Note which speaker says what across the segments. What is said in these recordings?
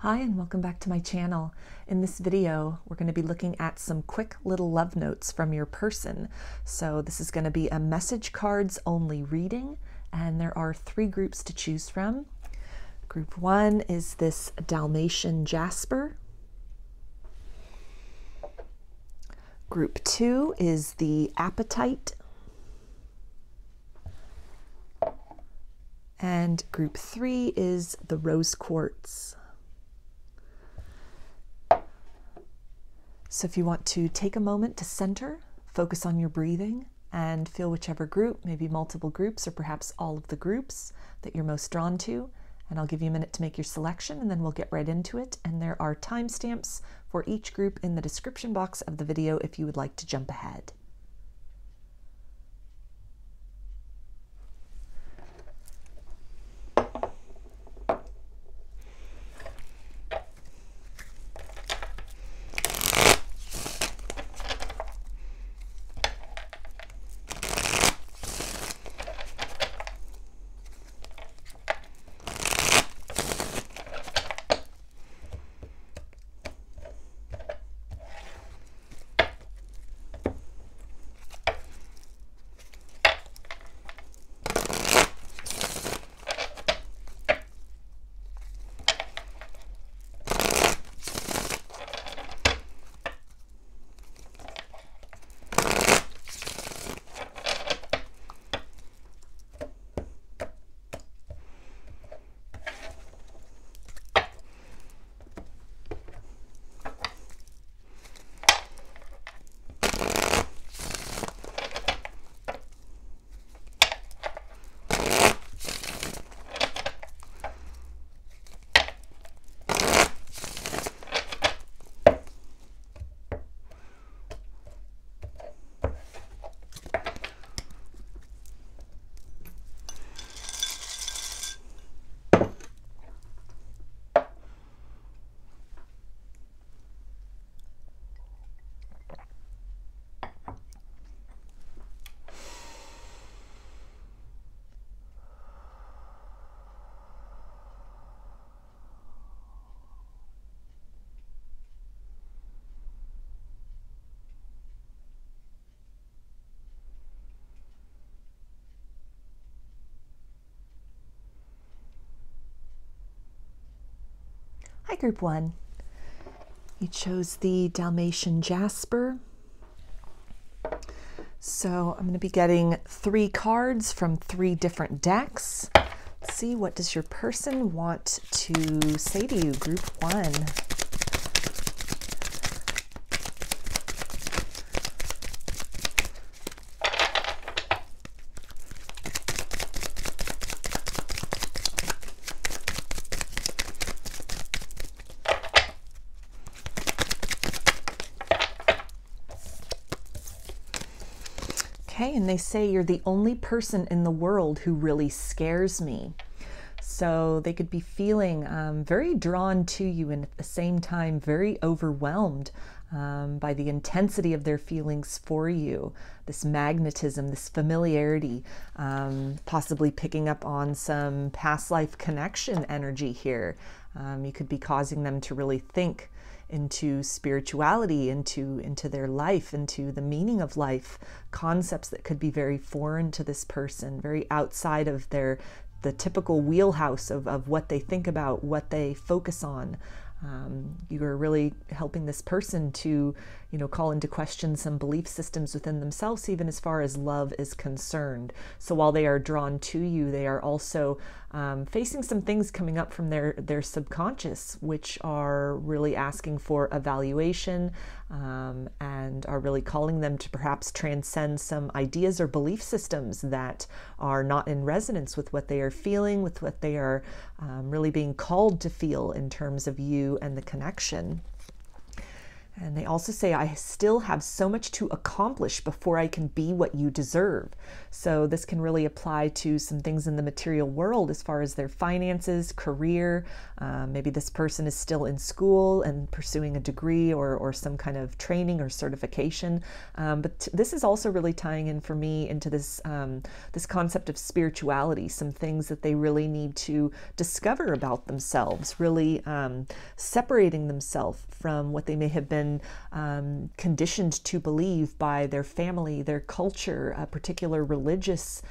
Speaker 1: Hi and welcome back to my channel. In this video, we're going to be looking at some quick little love notes from your person. So this is going to be a message cards only reading, and there are 3 groups to choose from. Group 1 is this Dalmation Jasper. Group 2 is the Apatite. And group 3 is the Rose Quartz. So if you want to take a moment to center, focus on your breathing, and feel whichever group, maybe multiple groups, or perhaps all of the groups that you're most drawn to. And I'll give you a minute to make your selection, and then we'll get right into it. And there are timestamps for each group in the description box of the video if you would like to jump ahead. Hi, Group 1. You chose the Dalmation Jasper. So I'm going to be getting 3 cards from 3 different decks. Let's see, what does your person want to say to you, Group 1? Okay, and they say you're the only person in the world who really scares me. So they could be feeling very drawn to you, and at the same time very overwhelmed by the intensity of their feelings for you. This magnetism, this familiarity, possibly picking up on some past life connection energy here. You could be causing them to really think into spirituality, into their life, into the meaning of life, concepts that could be very foreign to this person, very outside of the typical wheelhouse of what they think about, what they focus on. You are really helping this person to, call into question some belief systems within themselves, even as far as love is concerned. So while they are drawn to you, they are also facing some things coming up from their subconscious, which are really asking for evaluation and are really calling them to perhaps transcend some ideas or belief systems that are not in resonance with what they are feeling, with what they are really being called to feel in terms of you and the connection. And they also say, I still have so much to accomplish before I can be what you deserve. So this can really apply to some things in the material world as far as their finances, career. Maybe this person is still in school and pursuing a degree or some kind of training or certification. But this is also really tying in for me into this, this concept of spirituality, some things that they really need to discover about themselves, really separating themselves from what they may have been conditioned to believe by their family, their culture, a particular religious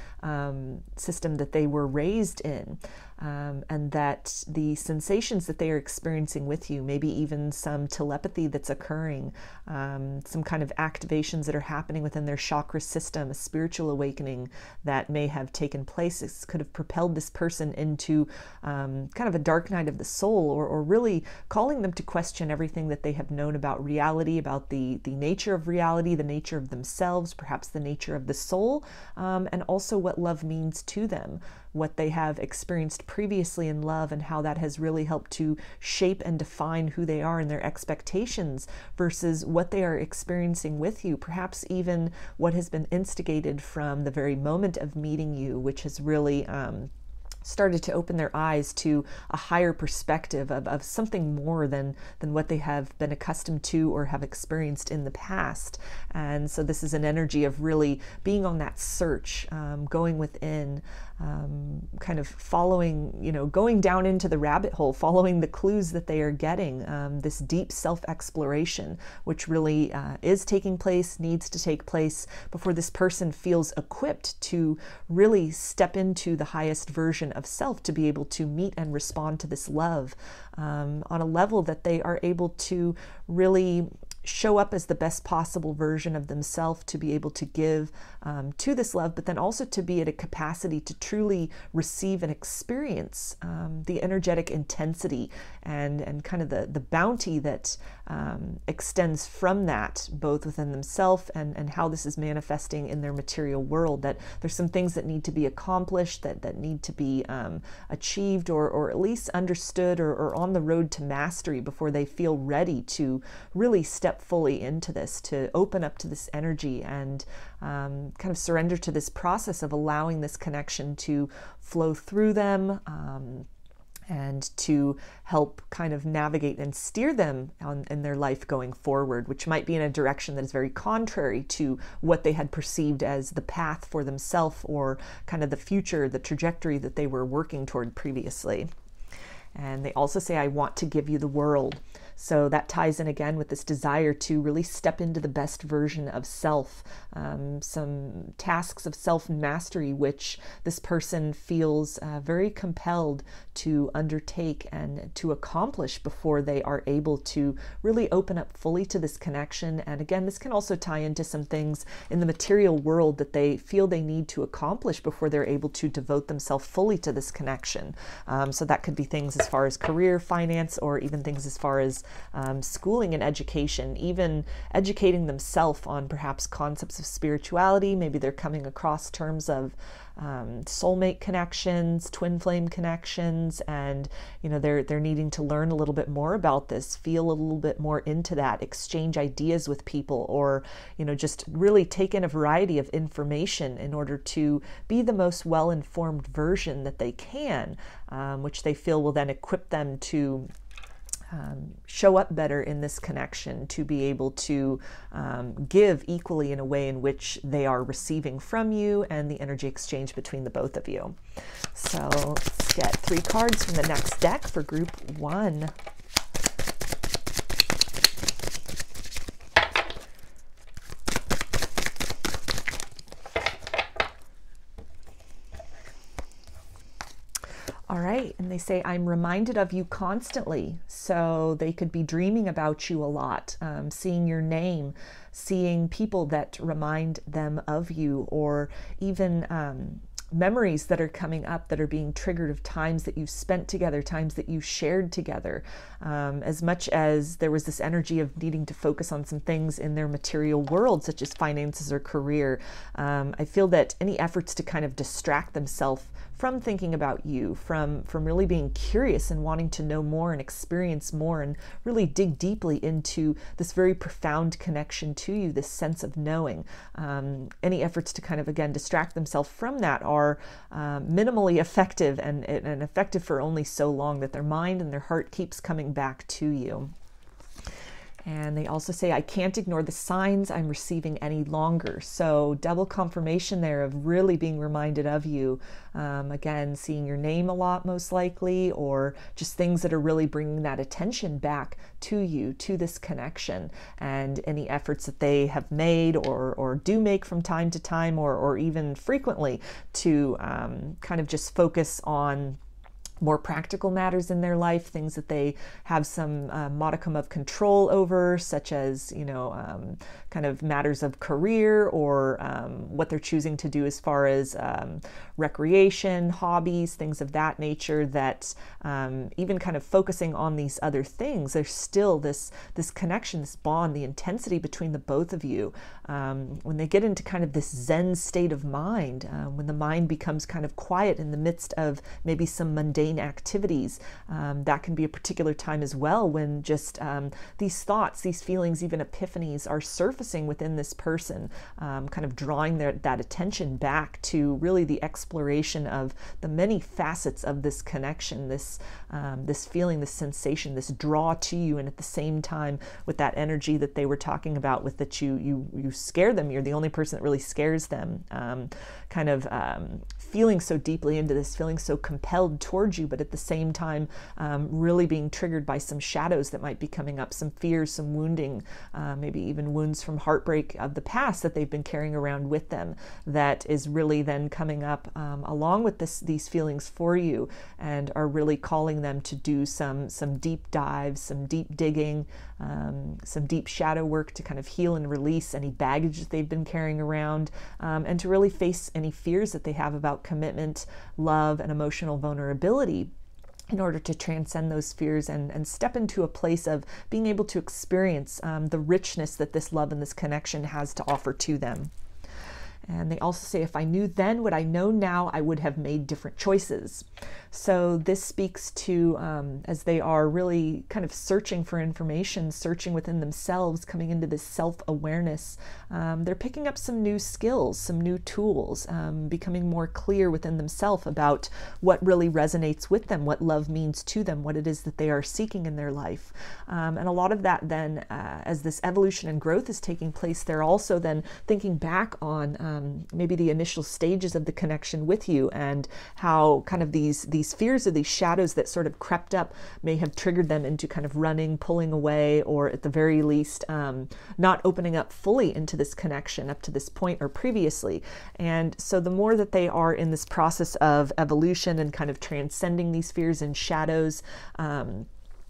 Speaker 1: system that they were raised in. And that the sensations that they are experiencing with you, maybe even some telepathy that's occurring, some kind of activations that are happening within their chakra system, a spiritual awakening that may have taken place. This could have propelled this person into kind of a dark night of the soul, or really calling them to question everything that they have known about reality, about the nature of reality, the nature of themselves, perhaps the nature of the soul, and also what love means to them, what they have experienced previously in love, and how that has really helped to shape and define who they are and their expectations versus what they are experiencing with you, perhaps even what has been instigated from the very moment of meeting you, which has really started to open their eyes to a higher perspective of something more than what they have been accustomed to or have experienced in the past. And so this is an energy of really being on that search, going within, kind of following, going down into the rabbit hole, following the clues that they are getting, this deep self-exploration, which really is taking place, needs to take place before this person feels equipped to really step into the highest version of self, to be able to meet and respond to this love on a level that they are able to really show up as the best possible version of themselves, to be able to give to this love, but then also to be at a capacity to truly receive and experience the energetic intensity and kind of the bounty that extends from that, both within themselves and how this is manifesting in their material world. That there's some things that need to be accomplished, that need to be achieved, or at least understood, or on the road to mastery before they feel ready to really step fully into this, to open up to this energy and kind of surrender to this process of allowing this connection to flow through them, and to help kind of navigate and steer them in their life going forward, which might be in a direction that is very contrary to what they had perceived as the path for themselves, or kind of the future, the trajectory that they were working toward previously. And they also say, I want to give you the world. So that ties in again with this desire to really step into the best version of self, some tasks of self-mastery, which this person feels very compelled to undertake and to accomplish before they are able to really open up fully to this connection. And again, this can also tie into some things in the material world that they feel they need to accomplish before they're able to devote themselves fully to this connection. So that could be things as far as career, finance, or even things as far as schooling and education, even educating themselves on perhaps concepts of spirituality. Maybe they're coming across terms of soulmate connections, twin flame connections, and they're needing to learn a little bit more about this, feel a little bit more into that, exchange ideas with people, or just really take in a variety of information in order to be the most well-informed version that they can, which they feel will then equip them to show up better in this connection, to be able to give equally in a way in which they are receiving from you, and the energy exchange between the both of you. So let's get 3 cards from the next deck for group 1. All right, and they say, I'm reminded of you constantly. So they could be dreaming about you a lot, seeing your name, seeing people that remind them of you, or even memories that are coming up that are being triggered of times that you've spent together, times that you shared together. As much as there was this energy of needing to focus on some things in their material world, such as finances or career, I feel that any efforts to kind of distract themselves from thinking about you, from really being curious and wanting to know more and experience more and really dig deeply into this very profound connection to you, this sense of knowing. Any efforts to kind of, again, distract themselves from that are minimally effective and effective for only so long that their mind and their heart keeps coming back to you. And they also say, I can't ignore the signs I'm receiving any longer. So double confirmation there of really being reminded of you. Again, seeing your name a lot, most likely, or just things that are really bringing that attention back to you, to this connection, and any efforts that they have made or do make from time to time, or even frequently, to kind of just focus on more practical matters in their life, things that they have some modicum of control over, such as, kind of matters of career, or what they're choosing to do as far as recreation, hobbies, things of that nature, that even kind of focusing on these other things, there's still this connection, this bond, the intensity between the both of you. When they get into kind of this Zen state of mind, when the mind becomes kind of quiet in the midst of maybe some mundane activities, that can be a particular time as well, when just these thoughts, these feelings, even epiphanies are surfacing within this person, kind of drawing that attention back to really the exploration of the many facets of this connection, this feeling, this sensation, this draw to you, and at the same time with that energy that they were talking about, with that you scare them, you're the only person that really scares them, kind of feeling so deeply into this, feeling so compelled towards you, but at the same time really being triggered by some shadows that might be coming up, some fears, some wounding, maybe even wounds from heartbreak of the past that they've been carrying around with them, that is really then coming up along with these feelings for you, and are really calling them to do some deep dives, some deep digging, some deep shadow work to kind of heal and release any baggage that they've been carrying around, and to really face any fears that they have about commitment, love, and emotional vulnerability, in order to transcend those fears and step into a place of being able to experience the richness that this love and this connection has to offer to them. And they also say, if I knew then what I know now, I would have made different choices. So this speaks to, as they are really kind of searching for information, searching within themselves, coming into this self-awareness, they're picking up some new skills, some new tools, becoming more clear within themselves about what really resonates with them, what love means to them, what it is that they are seeking in their life. And a lot of that then, as this evolution and growth is taking place, they're also then thinking back on maybe the initial stages of the connection with you, and how kind of these fears or these shadows that sort of crept up may have triggered them into kind of running, pulling away, or at the very least not opening up fully into this connection up to this point or previously. And so the more that they are in this process of evolution and kind of transcending these fears and shadows,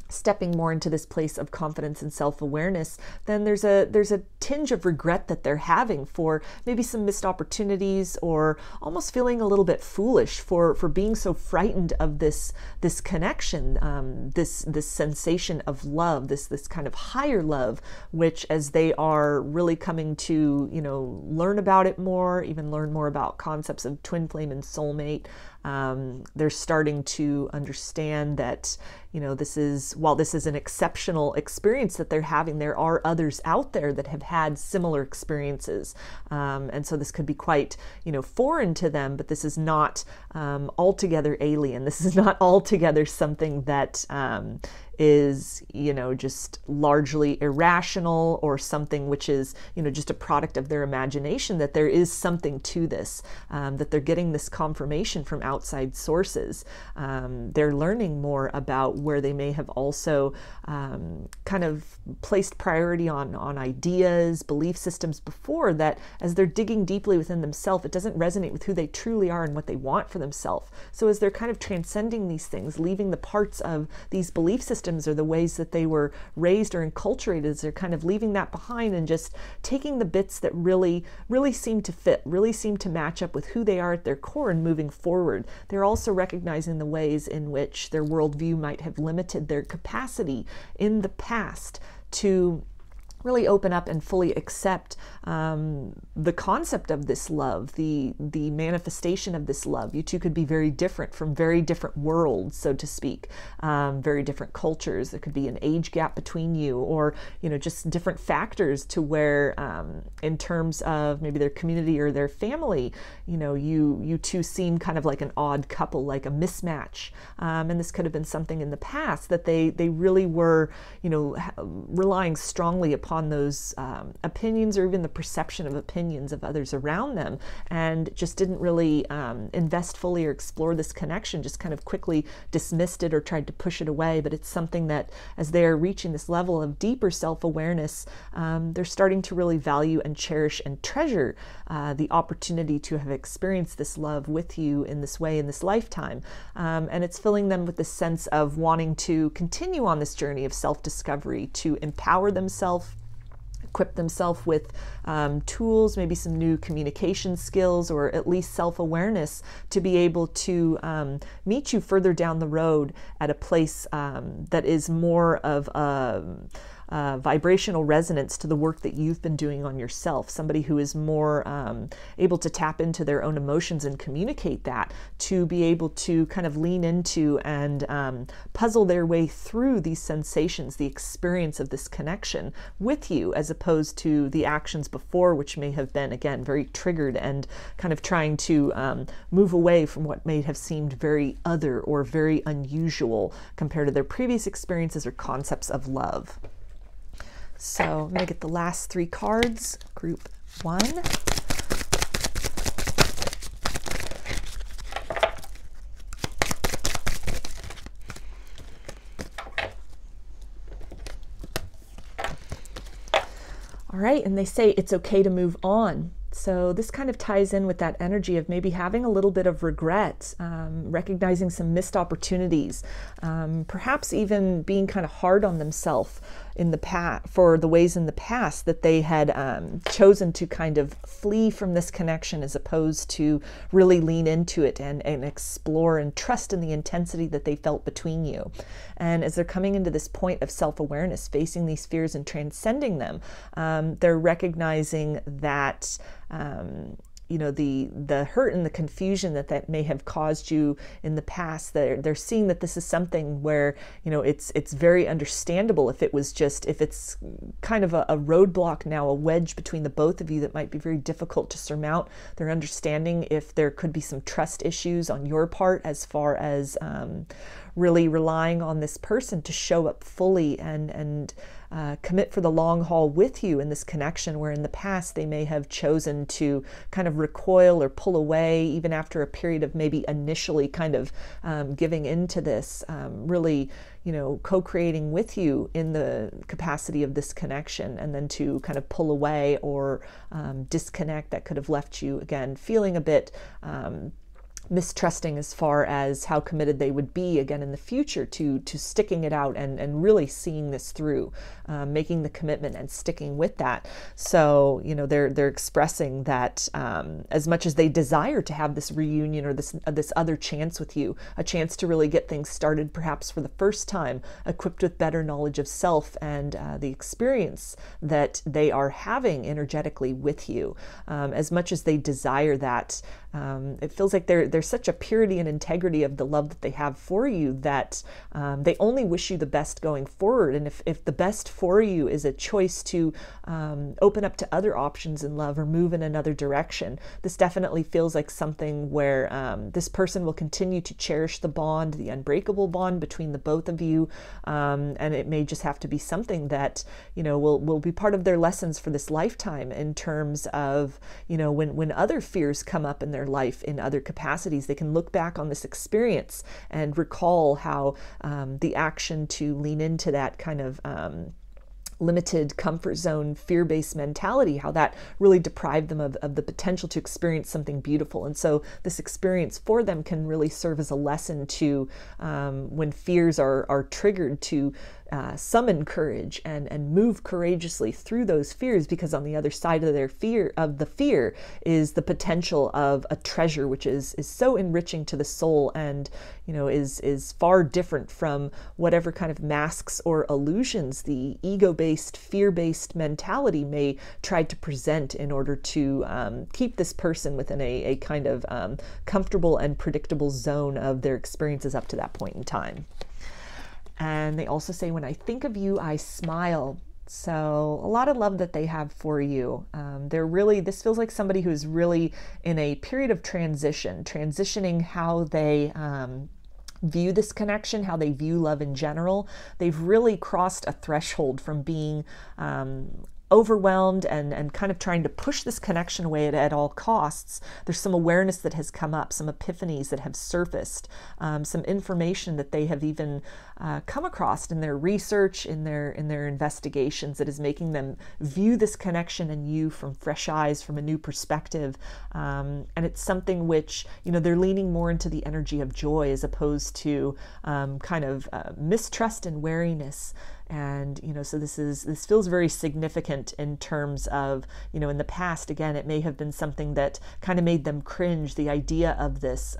Speaker 1: stepping more into this place of confidence and self-awareness, then there's a tinge of regret that they're having for maybe some missed opportunities, or almost feeling a little bit foolish for being so frightened of this connection, this sensation of love, this kind of higher love, which, as they are really coming to learn about it more, even learn more about concepts of twin flame and soulmate, they're starting to understand that while this is an exceptional experience that they're having, there are others out there that have had similar experiences, and so this could be quite foreign to them, but this is not altogether alien. This is not altogether something that is just largely irrational, or something which is just a product of their imagination, that there is something to this, that they're getting this confirmation from outside sources. They're learning more about where they may have also kind of placed priority on ideas, belief systems before, that as they're digging deeply within themselves, it doesn't resonate with who they truly are and what they want for themselves. So as they're kind of transcending these things, leaving the parts of these belief systems or the ways that they were raised or enculturated, as they're kind of leaving that behind and just taking the bits that really seem to fit, really seem to match up with who they are at their core, and moving forward. They're also recognizing the ways in which their worldview might have limited their capacity in the past to really open up and fully accept the concept of this love, the manifestation of this love. You two could be very different, from very different worlds, so to speak, very different cultures. There could be an age gap between you, or just different factors to where, in terms of maybe their community or their family, you two seem kind of like an odd couple, like a mismatch. And this could have been something in the past that they really were, relying strongly upon those opinions, or even the perception of opinions of others around them, and just didn't really invest fully or explore this connection, just kind of quickly dismissed it or tried to push it away. But it's something that, as they're reaching this level of deeper self-awareness, they're starting to really value and cherish and treasure the opportunity to have experienced this love with you in this way in this lifetime. And it's filling them with this sense of wanting to continue on this journey of self-discovery, to empower themselves, equip themselves with tools, maybe some new communication skills, or at least self-awareness, to be able to meet you further down the road at a place that is more of a vibrational resonance to the work that you've been doing on yourself. Somebody who is more able to tap into their own emotions and communicate that, to be able to kind of lean into and puzzle their way through these sensations, the experience of this connection with you, as opposed to the actions before, which may have been, again, very triggered and kind of trying to move away from what may have seemed very other or very unusual compared to their previous experiences or concepts of love. So I'm going to get the last 3 cards, group 1. All right, and they say it's okay to move on. So this kind of ties in with that energy of maybe having a little bit of regret, recognizing some missed opportunities, perhaps even being kind of hard on themselves in the past for the ways in the past that they had chosen to kind of flee from this connection, as opposed to really lean into it and explore and trust in the intensity that they felt between you. And as they're coming into this point of self-awareness, facing these fears and transcending them, they're recognizing that the hurt and the confusion that may have caused you in the past. They're seeing that this is something where, it's very understandable if it's kind of a roadblock now, a wedge between the both of you that might be very difficult to surmount. They're understanding if there could be some trust issues on your part, as far as really relying on this person to show up fully and commit for the long haul with you in this connection, where in the past they may have chosen to kind of recoil or pull away, even after a period of maybe initially kind of giving into this, really, co-creating with you in the capacity of this connection, and then to kind of pull away or disconnect. That could have left you, again, feeling a bit mistrusting as far as how committed they would be again in the future to sticking it out and really seeing this through, making the commitment and sticking with that. So they're expressing that as much as they desire to have this reunion or this other chance with you, a chance to really get things started, perhaps for the first time, equipped with better knowledge of self and the experience that they are having energetically with you, as much as they desire that, it feels like there's such a purity and integrity of the love that they have for you that they only wish you the best going forward. And if the best for you is a choice to open up to other options in love or move in another direction, this definitely feels like something where this person will continue to cherish the bond, the unbreakable bond between the both of you. And it may just have to be something that, will be part of their lessons for this lifetime, in terms of, when other fears come up in their life in other capacities, they can look back on this experience and recall how the action to lean into that kind of limited comfort zone, fear-based mentality, how that really deprived them of the potential to experience something beautiful. And so this experience for them can really serve as a lesson to, when fears are triggered, to summon courage and move courageously through those fears, because on the other side of the fear is the potential of a treasure, which is so enriching to the soul, and is far different from whatever kind of masks or illusions the ego-based, fear-based mentality may try to present in order to keep this person within a kind of comfortable and predictable zone of their experiences up to that point in time. And they also say, when I think of you, I smile. So a lot of love that they have for you. This feels like somebody who's really in a period of transitioning how they view this connection, how they view love in general. They've really crossed a threshold from being overwhelmed and kind of trying to push this connection away at all costs. There's some awareness that has come up, some epiphanies that have surfaced, some information that they have even come across in their research, in their investigations, that is making them view this connection and you from fresh eyes, from a new perspective. And it's something which, they're leaning more into the energy of joy as opposed to kind of mistrust and wariness. And, so this feels very significant in terms of, in the past, again, it may have been something that kind of made them cringe, the idea of this,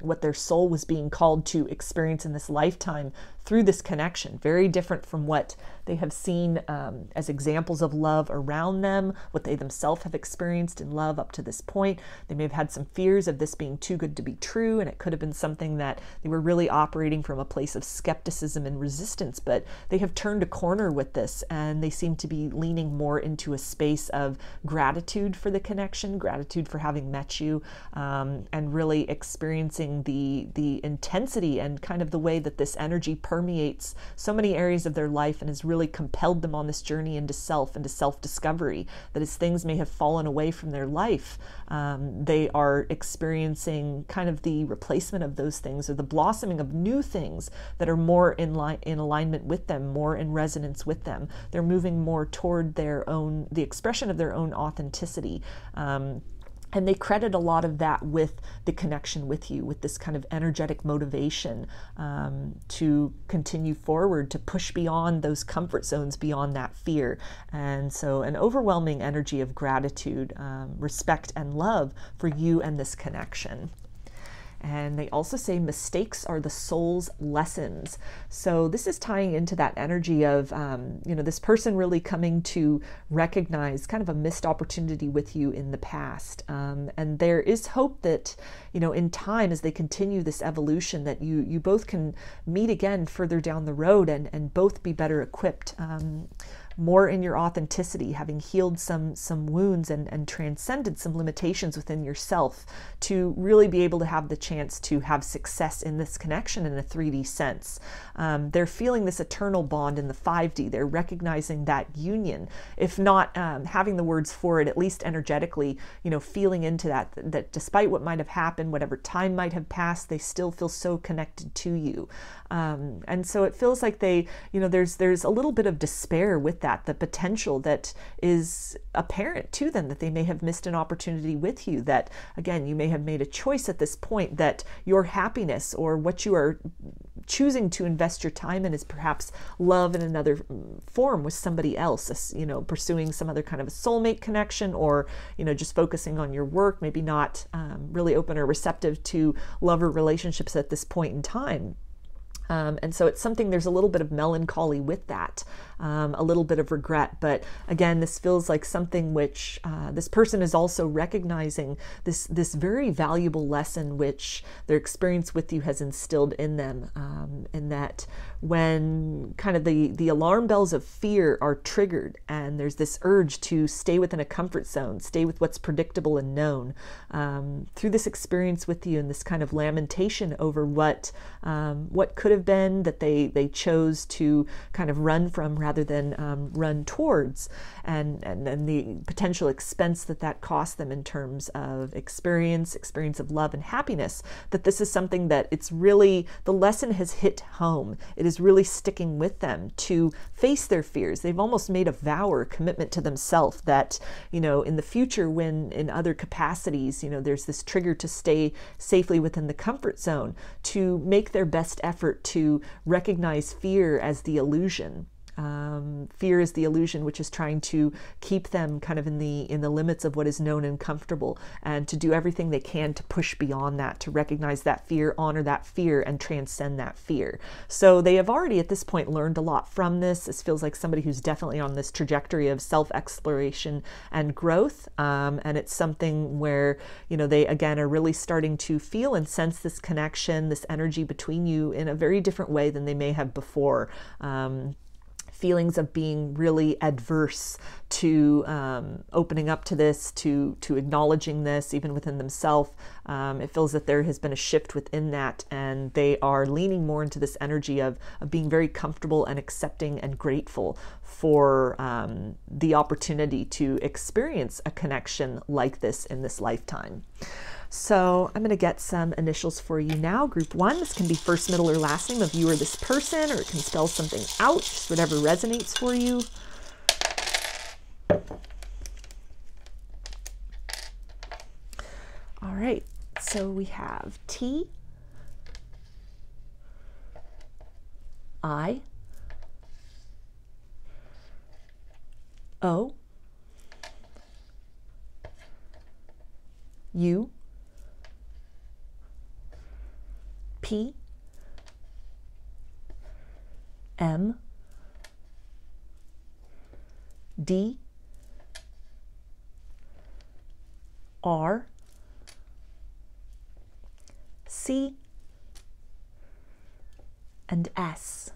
Speaker 1: what their soul was being called to experience in this lifetime through this connection. Very different from what they have seen as examples of love around them, what they themselves have experienced in love up to this point. They may have had some fears of this being too good to be true, and it could have been something that they were really operating from a place of skepticism and resistance, but they have turned a corner with this, and they seem to be leaning more into a space of gratitude for the connection, gratitude for having met you, and really experiencing the intensity and kind of the way that this energy permeates so many areas of their life and has really compelled them on this journey into self-discovery, that as things may have fallen away from their life, they are experiencing kind of the replacement of those things, or the blossoming of new things that are more in alignment with them, more in resonance with them. They're moving more toward the expression of their own authenticity. And they credit a lot of that with the connection with you, with this kind of energetic motivation to continue forward, to push beyond those comfort zones, beyond that fear. And so an overwhelming energy of gratitude, respect, and love for you and this connection. And they also say mistakes are the soul's lessons. So this is tying into that energy of, this person really coming to recognize kind of a missed opportunity with you in the past. And there is hope that, in time, as they continue this evolution, that you both can meet again further down the road and both be better equipped. More in your authenticity, having healed some wounds and transcended some limitations within yourself, to really be able to have the chance to have success in this connection in a 3D sense. They're feeling this eternal bond in the 5D. They're recognizing that union, if not having the words for it, at least energetically, feeling into that despite what might have happened, whatever time might have passed, they still feel so connected to you. And so it feels like there's a little bit of despair with that, the potential that is apparent to them, that they may have missed an opportunity with you, that again, you may have made a choice at this point that your happiness, or what you are choosing to invest your time in, is perhaps love in another form with somebody else, pursuing some other kind of a soulmate connection, or, just focusing on your work, maybe not really open or receptive to lover relationships at this point in time. And so it's something, there's a little bit of melancholy with that, a little bit of regret. But again, this feels like something which this person is also recognizing this very valuable lesson which their experience with you has instilled in them, in that when kind of the alarm bells of fear are triggered and there's this urge to stay within a comfort zone, stay with what's predictable and known, through this experience with you and this kind of lamentation over what could have been, that they chose to kind of run from rather than run towards, and the potential expense that cost them in terms of experience of love and happiness, that this is something that it's really, the lesson has hit home. It is really sticking with them to face their fears. They've almost made a vow or a commitment to themselves that, in the future, when in other capacities, there's this trigger to stay safely within the comfort zone, to make their best effort to recognize fear as the illusion. Fear is the illusion which is trying to keep them kind of in the limits of what is known and comfortable, and to do everything they can to push beyond that, to recognize that fear, honor that fear, and transcend that fear. So they have already at this point learned a lot from this. This feels like somebody who's definitely on this trajectory of self-exploration and growth, and it's something where, you know, they again are really starting to feel and sense this connection, this energy between you in a very different way than they may have before. Feelings of being really adverse to opening up to this, to acknowledging this even within themselves. It feels that there has been a shift within that, and they are leaning more into this energy of being very comfortable and accepting and grateful for the opportunity to experience a connection like this in this lifetime. So I'm going to get some initials for you now. Group 1, this can be first, middle, or last name of you or this person, or it can spell something out, just whatever resonates for you. All right, so we have T, I, O, U, P, M, D, R, C, and S.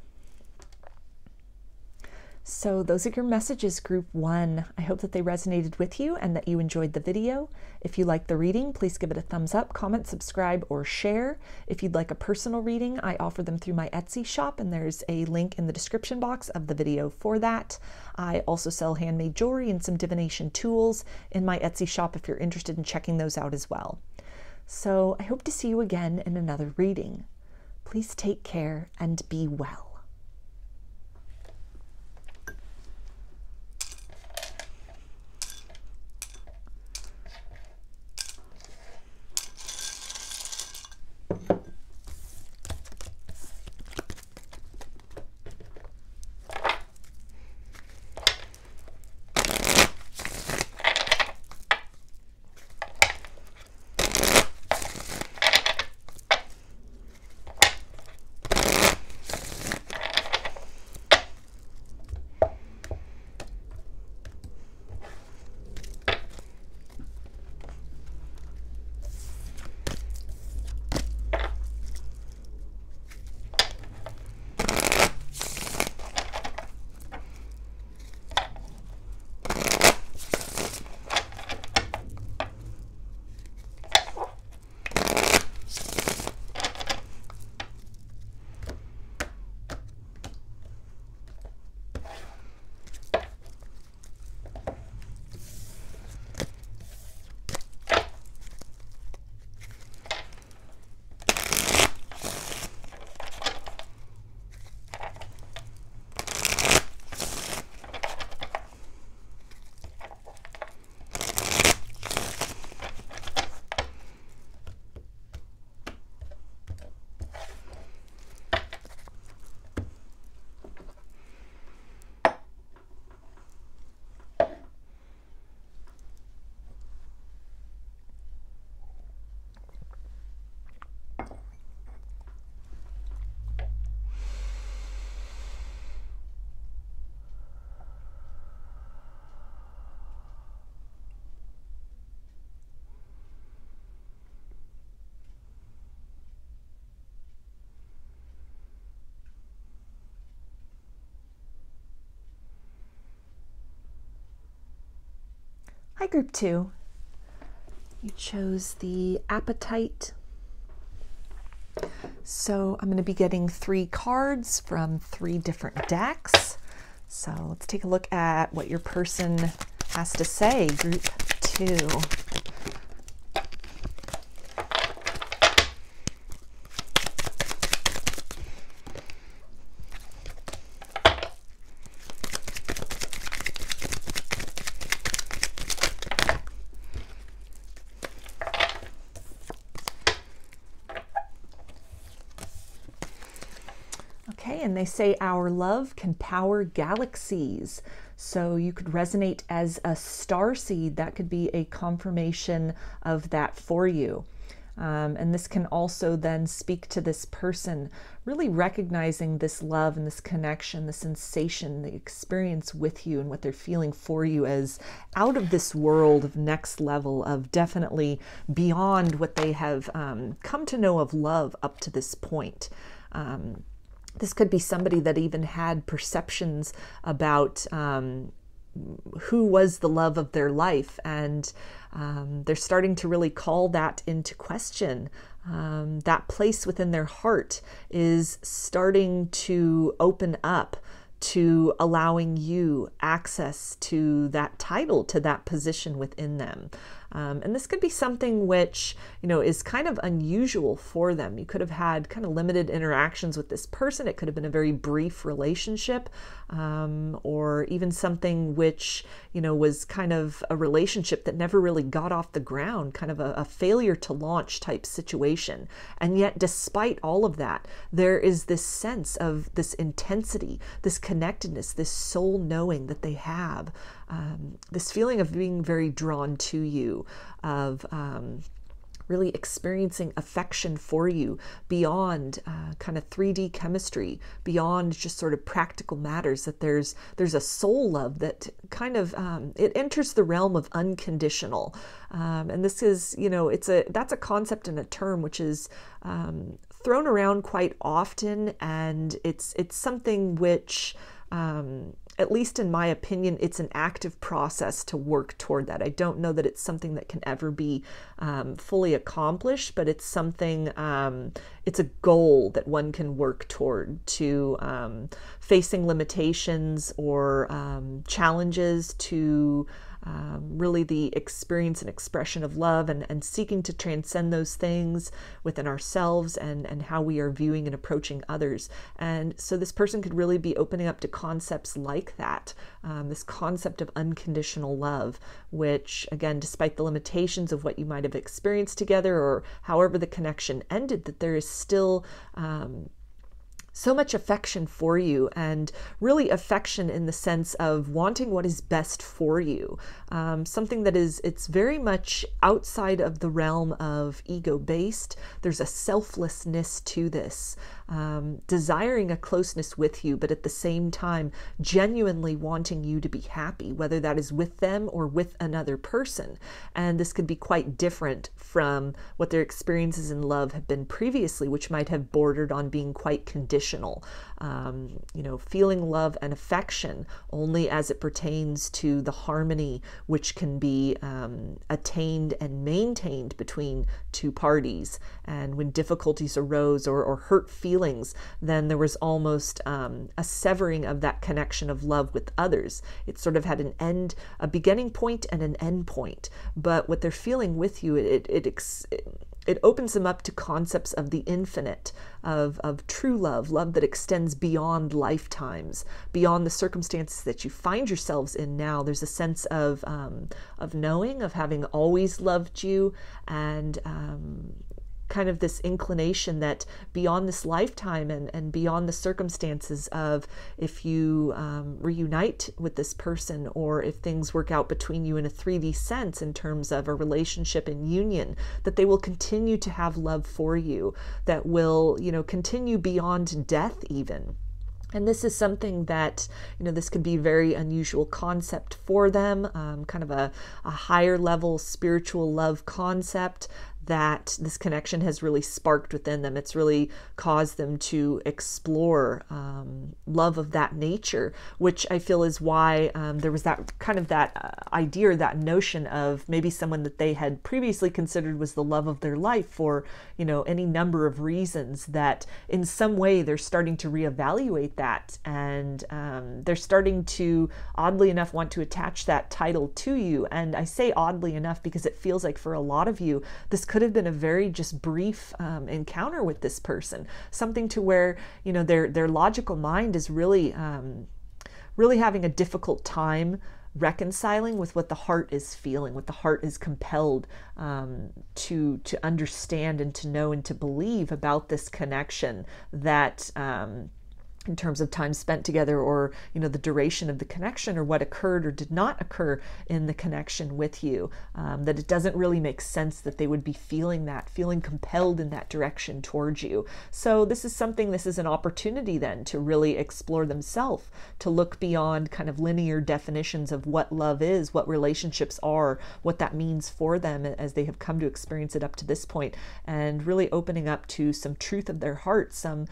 Speaker 1: So those are your messages, group 1. I hope that they resonated with you and that you enjoyed the video. If you liked the reading, please give it a thumbs up, comment, subscribe, or share. If you'd like a personal reading, I offer them through my Etsy shop, and there's a link in the description box of the video for that. I also sell handmade jewelry and some divination tools in my Etsy shop if you're interested in checking those out as well. So I hope to see you again in another reading. Please take care and be well. Hi, group 2. You chose the Apatite. So I'm going to be getting 3 cards from 3 different decks. So let's take a look at what your person has to say, group 2. they say our love can power galaxies. So you could resonate as a starseed. That could be a confirmation of that for you. And this can also then speak to this person really recognizing this love and this connection, the sensation, the experience with you and what they're feeling for you as out of this world of next level, of definitely beyond what they have come to know of love up to this point. This could be somebody that even had perceptions about who was the love of their life, and they're starting to really call that into question. That place within their heart is starting to open up to allowing you access to that title, to that position within them. And this could be something which, you know, is kind of unusual for them. You could have had kind of limited interactions with this person. It could have been a very brief relationship, or even something which, you know, was kind of a relationship that never really got off the ground, kind of a failure to launch type situation. And yet, despite all of that, there is this sense of this intensity, this connectedness, this soul knowing that they have, this feeling of being very drawn to you, of really experiencing affection for you beyond kind of 3D chemistry, beyond just sort of practical matters, that there's a soul love that kind of, it enters the realm of unconditional. And this is, you know, that's a concept and a term which is thrown around quite often, and it's something which, at least in my opinion, it's an active process to work toward that. I don't know that it's something that can ever be fully accomplished, but it's something, it's a goal that one can work toward, to facing limitations or challenges, to really the experience and expression of love, and seeking to transcend those things within ourselves and how we are viewing and approaching others. And so this person could really be opening up to concepts like that, this concept of unconditional love, which, again, despite the limitations of what you might have experienced together or however the connection ended, that there is still so much affection for you, and really affection in the sense of wanting what is best for you. Something that it's very much outside of the realm of ego-based. There's a selflessness to this, desiring a closeness with you, but at the same time, genuinely wanting you to be happy, whether that is with them or with another person. And this could be quite different from what their experiences in love have been previously, which might have bordered on being quite conditional. You know, feeling love and affection only as it pertains to the harmony which can be attained and maintained between two parties. And when difficulties arose or hurt feelings, then there was almost a severing of that connection of love with others. It sort of had a beginning point and an end point. But what they're feeling with you, it opens them up to concepts of the infinite, of true love that extends beyond lifetimes, beyond the circumstances that you find yourselves in now. There's a sense of knowing, of having always loved you, and kind of this inclination that beyond this lifetime and beyond the circumstances of, if you reunite with this person, or if things work out between you in a 3D sense in terms of a relationship and union, that they will continue to have love for you, that will, you know, continue beyond death even. And this is something that, you know, this could be a very unusual concept for them, kind of a higher level spiritual love concept that this connection has really sparked within them. It's really caused them to explore love of that nature, which I feel is why there was that kind of that idea, or that notion of maybe someone that they had previously considered was the love of their life for, you know, any number of reasons, that in some way they're starting to reevaluate that, and they're starting to, oddly enough, want to attach that title to you. And I say oddly enough because it feels like for a lot of you, this could have been a very just brief encounter with this person, something to where, you know, their logical mind is really having a difficult time reconciling with what the heart is feeling, what the heart is compelled to understand and to know and to believe about this connection that in terms of time spent together, or the duration of the connection, or what occurred or did not occur in the connection with you, that it doesn't really make sense that they would be feeling compelled in that direction towards you. So this is an opportunity then to really explore themselves, to look beyond kind of linear definitions of what love is, what relationships are, what that means for them as they have come to experience it up to this point, and really opening up to some truth of their heart, some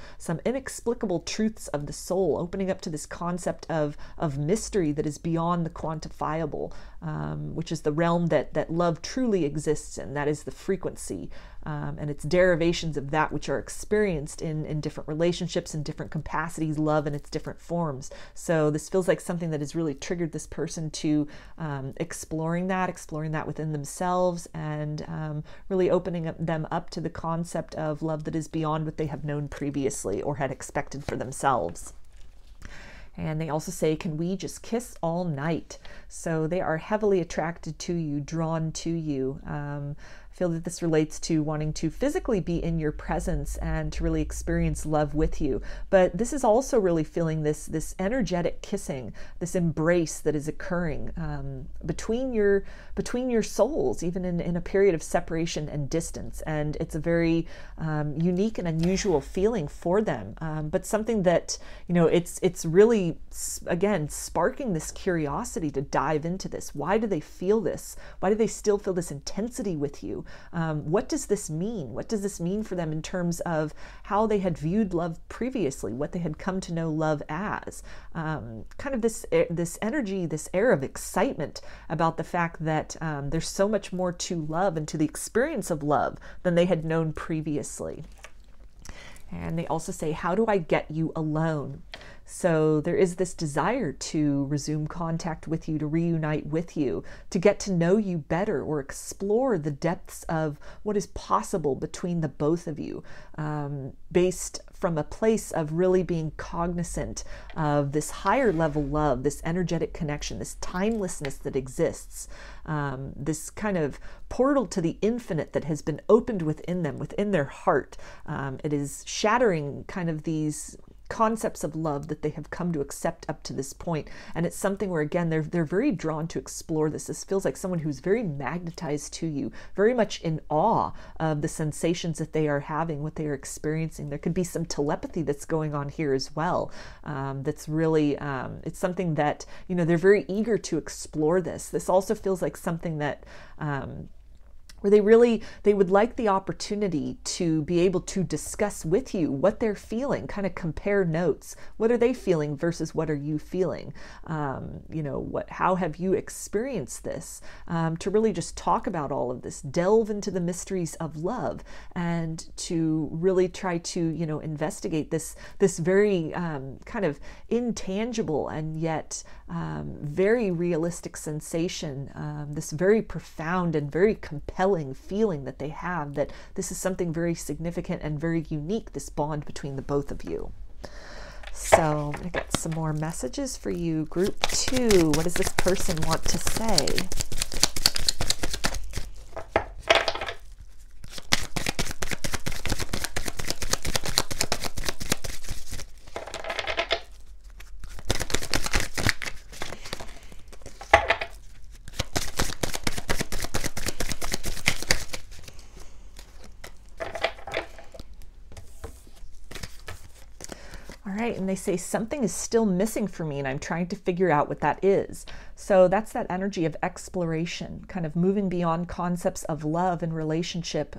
Speaker 1: inexplicable truths of the soul, opening up to this concept of mystery that is beyond the quantifiable, which is the realm that love truly exists in. That is the frequency, and its derivations of that which are experienced in different relationships, in different capacities, love in its different forms. So this feels like something that has really triggered this person to exploring that within themselves, and really opening them up to the concept of love that is beyond what they have known previously or had expected for themselves. And they also say, can we just kiss all night? So they are heavily attracted to you, drawn to you. I feel that this relates to wanting to physically be in your presence and to really experience love with you. But this is also really feeling this energetic kissing, this embrace that is occurring between your souls, even in a period of separation and distance. And it's a very unique and unusual feeling for them, but something that, it's really, again, sparking this curiosity to dive into this. Why do they feel this? Why do they still feel this intensity with you? What does this mean? What does this mean for them in terms of how they had viewed love previously, what they had come to know love as? Kind of this energy, this air of excitement about the fact that there's so much more to love and to the experience of love than they had known previously. And they also say, how do I get you alone? So there is this desire to resume contact with you, to reunite with you, to get to know you better, or explore the depths of what is possible between the both of you, based from a place of really being cognizant of this higher level love, this energetic connection, this timelessness that exists, this kind of portal to the infinite that has been opened within them, within their heart. It is shattering kind of these concepts of love that they have come to accept up to this point. And it's something where, again, they're very drawn to explore this. This feels like someone who's very magnetized to you, very much in awe of the sensations that they are having, what they are experiencing. There could be some telepathy that's going on here as well. That's really, it's something that, they're very eager to explore this. This also feels like something that, where they would like the opportunity to be able to discuss with you what they're feeling, kind of compare notes. What are they feeling versus what are you feeling? How have you experienced this? To really just talk about all of this, delve into the mysteries of love, and to really try to, investigate this very kind of intangible and yet very realistic sensation, this very profound and very compelling feeling that they have, that this is something very significant and very unique, this bond between the both of you. So I'm going to get some more messages for you. Group 2, what does this person want to say? And they say something is still missing for me and I'm trying to figure out what that is. So that's that energy of exploration, kind of moving beyond concepts of love and relationship,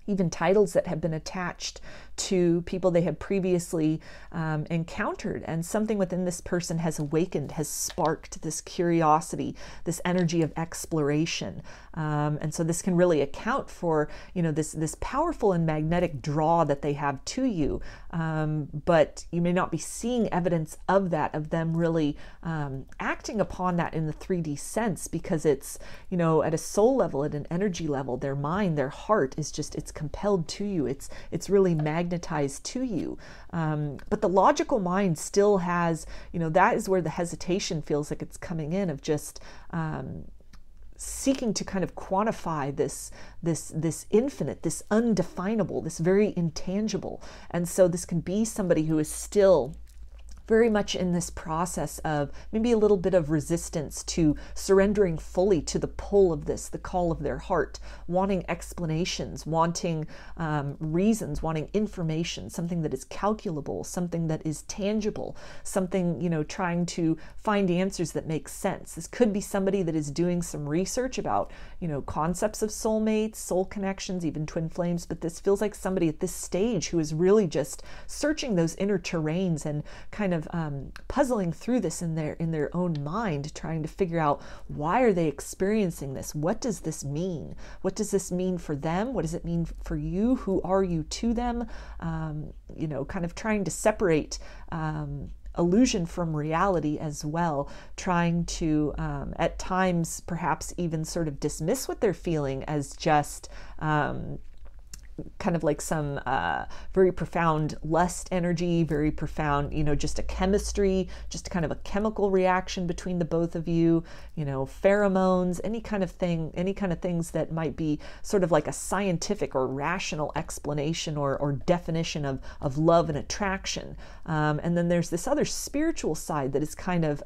Speaker 1: even titles that have been attached to people they have previously encountered, and something within this person has awakened, has sparked this curiosity, this energy of exploration. And so this can really account for, this powerful and magnetic draw that they have to you. But you may not be seeing evidence of that, of them really acting upon that in the 3D sense, because it's, at a soul level, at an energy level, their mind, their heart is just, it's compelled to you. It's really magnetized to you. But the logical mind still has, that is where the hesitation feels like it's coming in, of just seeking to kind of quantify this infinite, this undefinable, this very intangible. And so this can be somebody who is still very much in this process of maybe a little bit of resistance to surrendering fully to the pull of this, the call of their heart, wanting explanations, wanting reasons, wanting information, something that is calculable, something that is tangible, something, you know, trying to find answers that make sense. This could be somebody that is doing some research about, you know, concepts of soulmates, soul connections, even twin flames, but this feels like somebody at this stage who is really just searching those inner terrains and kind of puzzling through this in their own mind, trying to figure out, why are they experiencing this? What does this mean? What does this mean for them? What does it mean for you? Who are you to them? You know, kind of trying to separate illusion from reality as well, trying to at times perhaps even sort of dismiss what they're feeling as just kind of like some very profound lust energy, very profound, you know, just a chemistry, just kind of a chemical reaction between the both of you, you know, pheromones, any kind of thing, any kind of things that might be sort of like a scientific or rational explanation or definition of love and attraction. And then there's this other spiritual side that is kind of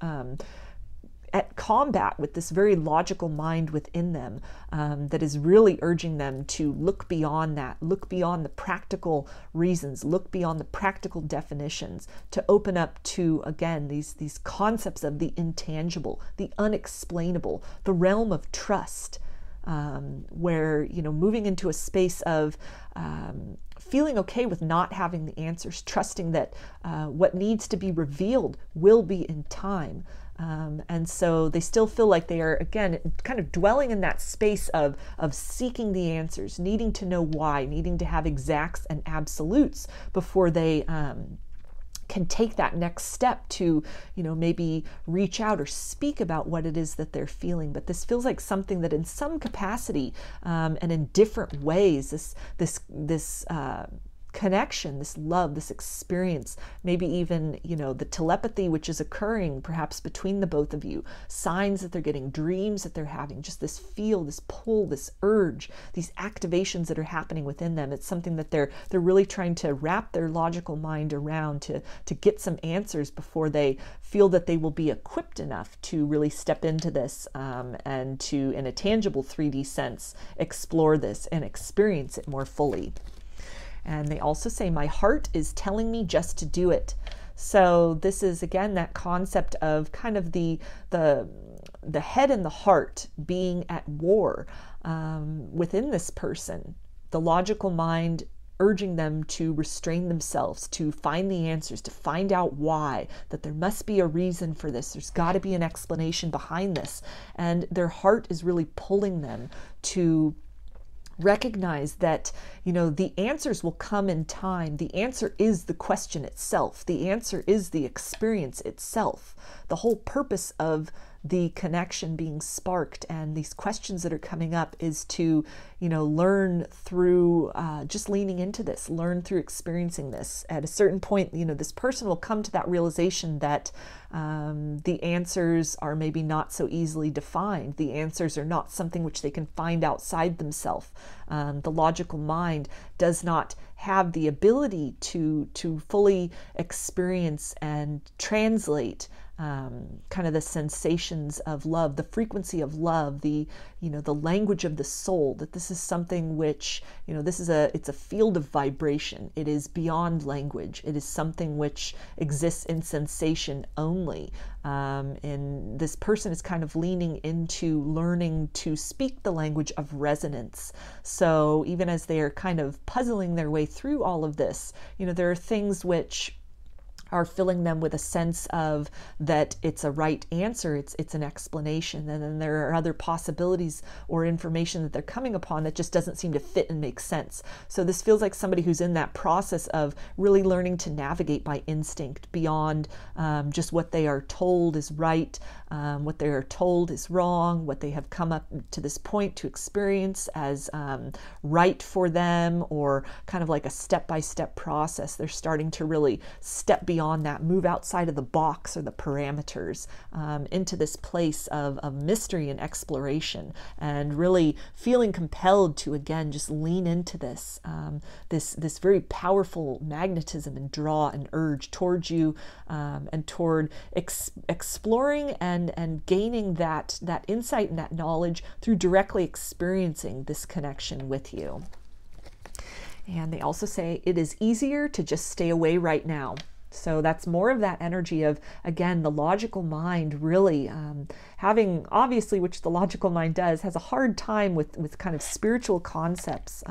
Speaker 1: at combat with this very logical mind within them, that is really urging them to look beyond that, look beyond the practical reasons, look beyond the practical definitions, to open up to, again, these concepts of the intangible, the unexplainable, the realm of trust, where, you know, moving into a space of feeling okay with not having the answers, trusting that what needs to be revealed will be in time. And so they still feel like they are, again, kind of dwelling in that space of seeking the answers, needing to know why, needing to have exacts and absolutes before they can take that next step to, you know, maybe reach out or speak about what it is that they're feeling. But this feels like something that in some capacity and in different ways, this connection, this love, this experience, maybe even, you know, the telepathy which is occurring perhaps between the both of you, signs that they're getting, dreams that they're having, just this feel, this pull, this urge, these activations that are happening within them. It's something that they're really trying to wrap their logical mind around to get some answers before they feel that they will be equipped enough to really step into this and to, in a tangible 3D sense, explore this and experience it more fully. And they also say, my heart is telling me just to do it. So this is, again, that concept of kind of the head and the heart being at war within this person. The logical mind urging them to restrain themselves, to find the answers, to find out why, that there must be a reason for this. There's got to be an explanation behind this. And their heart is really pulling them to recognize that, you know, the answers will come in time. The answer is the question itself. The answer is the experience itself. The whole purpose of the connection being sparked and these questions that are coming up is to, you know, learn through just leaning into this, learn through experiencing this. At a certain point, you know, this person will come to that realization that the answers are maybe not so easily defined. The answers are not something which they can find outside themselves. The logical mind does not have the ability to fully experience and translate kind of the sensations of love, the frequency of love, the, you know, the language of the soul, that this is something which, you know, it's a field of vibration. It is beyond language. It is something which exists in sensation only. And this person is kind of leaning into learning to speak the language of resonance. So even as they are kind of puzzling their way through all of this, you know, there are things which are filling them with a sense of that it's a right answer, it's an explanation, and then there are other possibilities or information that they're coming upon that just doesn't seem to fit and make sense. So this feels like somebody who's in that process of really learning to navigate by instinct beyond just what they are told is right, what they are told is wrong, what they have come up to this point to experience as right for them, or kind of like a step-by-step process. They're starting to really step beyond beyond that, move outside of the box or the parameters, into this place of mystery and exploration, and really feeling compelled to, again, just lean into this, this very powerful magnetism and draw and urge towards you, and toward exploring and gaining that insight and that knowledge through directly experiencing this connection with you. And they also say it is easier to just stay away right now. So that's more of that energy of, again, the logical mind really having, obviously, which the logical mind does, has a hard time with kind of spiritual concepts,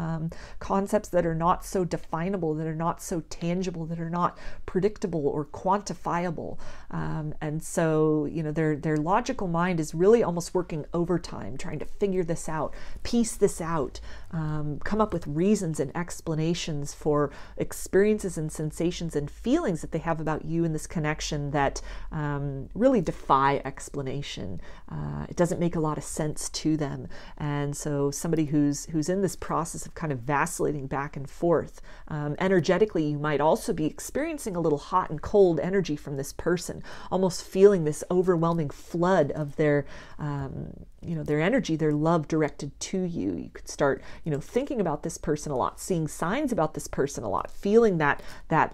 Speaker 1: concepts that are not so definable, that are not so tangible, that are not predictable or quantifiable. And so, you know, their logical mind is really almost working overtime, trying to figure this out, piece this out, come up with reasons and explanations for experiences and sensations and feelings that they have about you in this connection that really defy explanation. It doesn't make a lot of sense to them. And so somebody who's in this process of kind of vacillating back and forth, energetically, you might also be experiencing a little hot and cold energy from this person, almost feeling this overwhelming flood of their you know, their energy, their love directed to you. You could start, you know, thinking about this person a lot, seeing signs about this person a lot, feeling that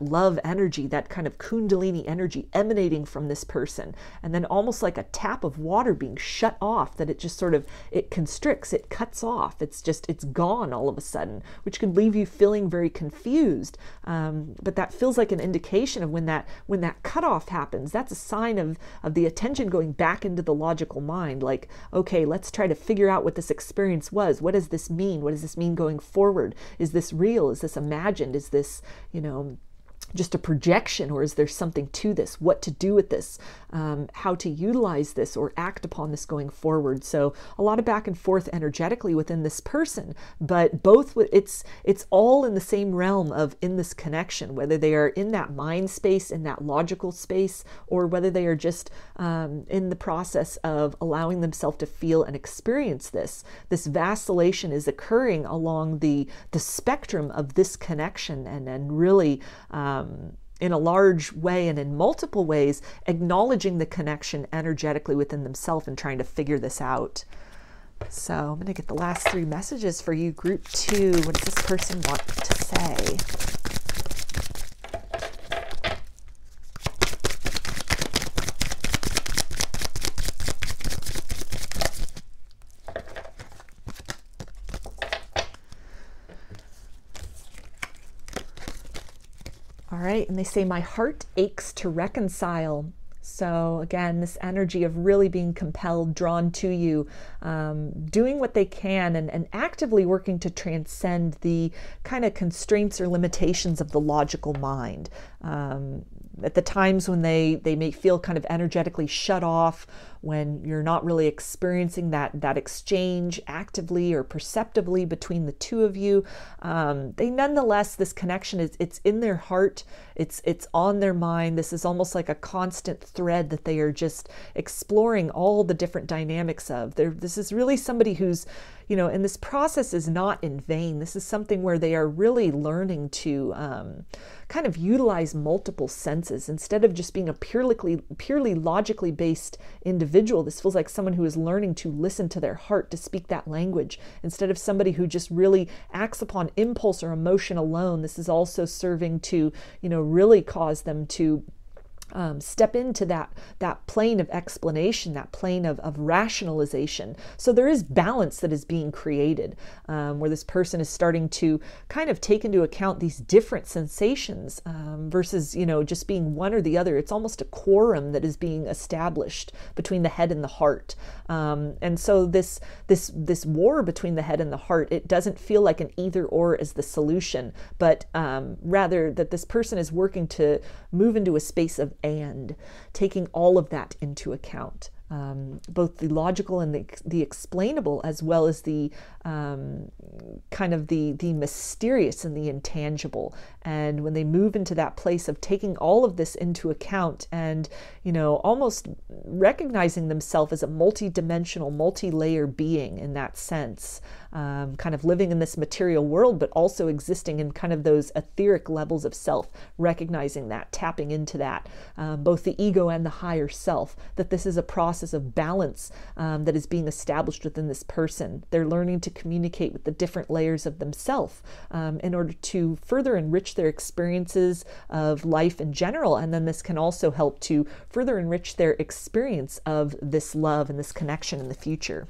Speaker 1: love energy, that kind of kundalini energy emanating from this person. And then almost like a tap of water being shut off, that it just sort of, it constricts, it cuts off. It's gone all of a sudden, which could leave you feeling very confused. But that feels like an indication of when that cutoff happens. That's a sign of the attention going back into the logical mind. Like, okay, let's try to figure out what this experience was. What does this mean? What does this mean going forward? Is this real? Is this imagined? Is this, you know, just a projection, or is there something to this? What to do with this? How to utilize this or act upon this going forward? So a lot of back and forth energetically within this person, but both, it's all in the same realm of in this connection, whether they are in that mind space, in that logical space, or whether they are just in the process of allowing themselves to feel and experience this. This vacillation is occurring along the spectrum of this connection, and really in a large way and in multiple ways, acknowledging the connection energetically within themselves and trying to figure this out. So I'm going to get the last 3 messages for you, group 2. What does this person want to say? All right, and they say, my heart aches to reconcile. So again, this energy of really being compelled, drawn to you, doing what they can and actively working to transcend the kind of constraints or limitations of the logical mind. At the times when they may feel kind of energetically shut off, when you're not really experiencing that exchange actively or perceptively between the two of you, they nonetheless, this connection it's in their heart, it's on their mind. This is almost like a constant thread that they are just exploring all the different dynamics of. This is really somebody who's, you know, and this process is not in vain. This is something where they are really learning to kind of utilize multiple senses instead of just being a purely logically based individual. This feels like someone who is learning to listen to their heart, to speak that language, instead of somebody who just really acts upon impulse or emotion alone. This is also serving to, you know, really cause them to step into that plane of explanation, that plane of rationalization. So there is balance that is being created, where this person is starting to kind of take into account these different sensations versus, you know, just being one or the other. It's almost a quorum that is being established between the head and the heart. And so this war between the head and the heart, it doesn't feel like an either or as the solution, but rather that this person is working to move into a space of and, taking all of that into account. both the logical and the explainable, as well as the kind of the mysterious and the intangible. And when they move into that place of taking all of this into account and, you know, almost recognizing themselves as a multi-dimensional, multi-layer being in that sense, kind of living in this material world, but also existing in kind of those etheric levels of self, recognizing that, tapping into that, both the ego and the higher self, that this is a process of balance that is being established within this person. They're learning to communicate with the different layers of themselves in order to further enrich their experiences of life in general. And then this can also help to further enrich their experience of this love and this connection in the future.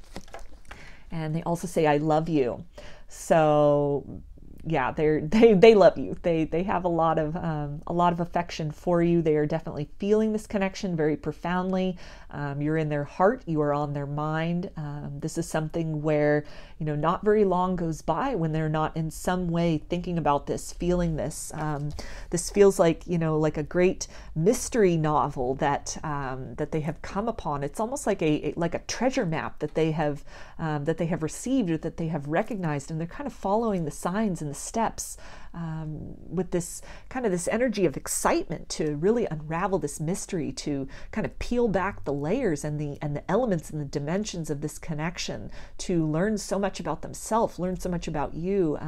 Speaker 1: And they also say, I love you. So yeah, they love you. They have a lot of affection for you. They are definitely feeling this connection very profoundly. You're in their heart. You are on their mind. This is something where, you know, not very long goes by when they're not in some way thinking about this, feeling this. This feels like, you know, like a great mystery novel that that they have come upon. It's almost like a treasure map that they have received, or that they have recognized, and they're kind of following the signs and the steps with this kind of this energy of excitement to really unravel this mystery, to kind of peel back the layers and the elements and the dimensions of this connection, to learn so much about themselves, learn so much about you,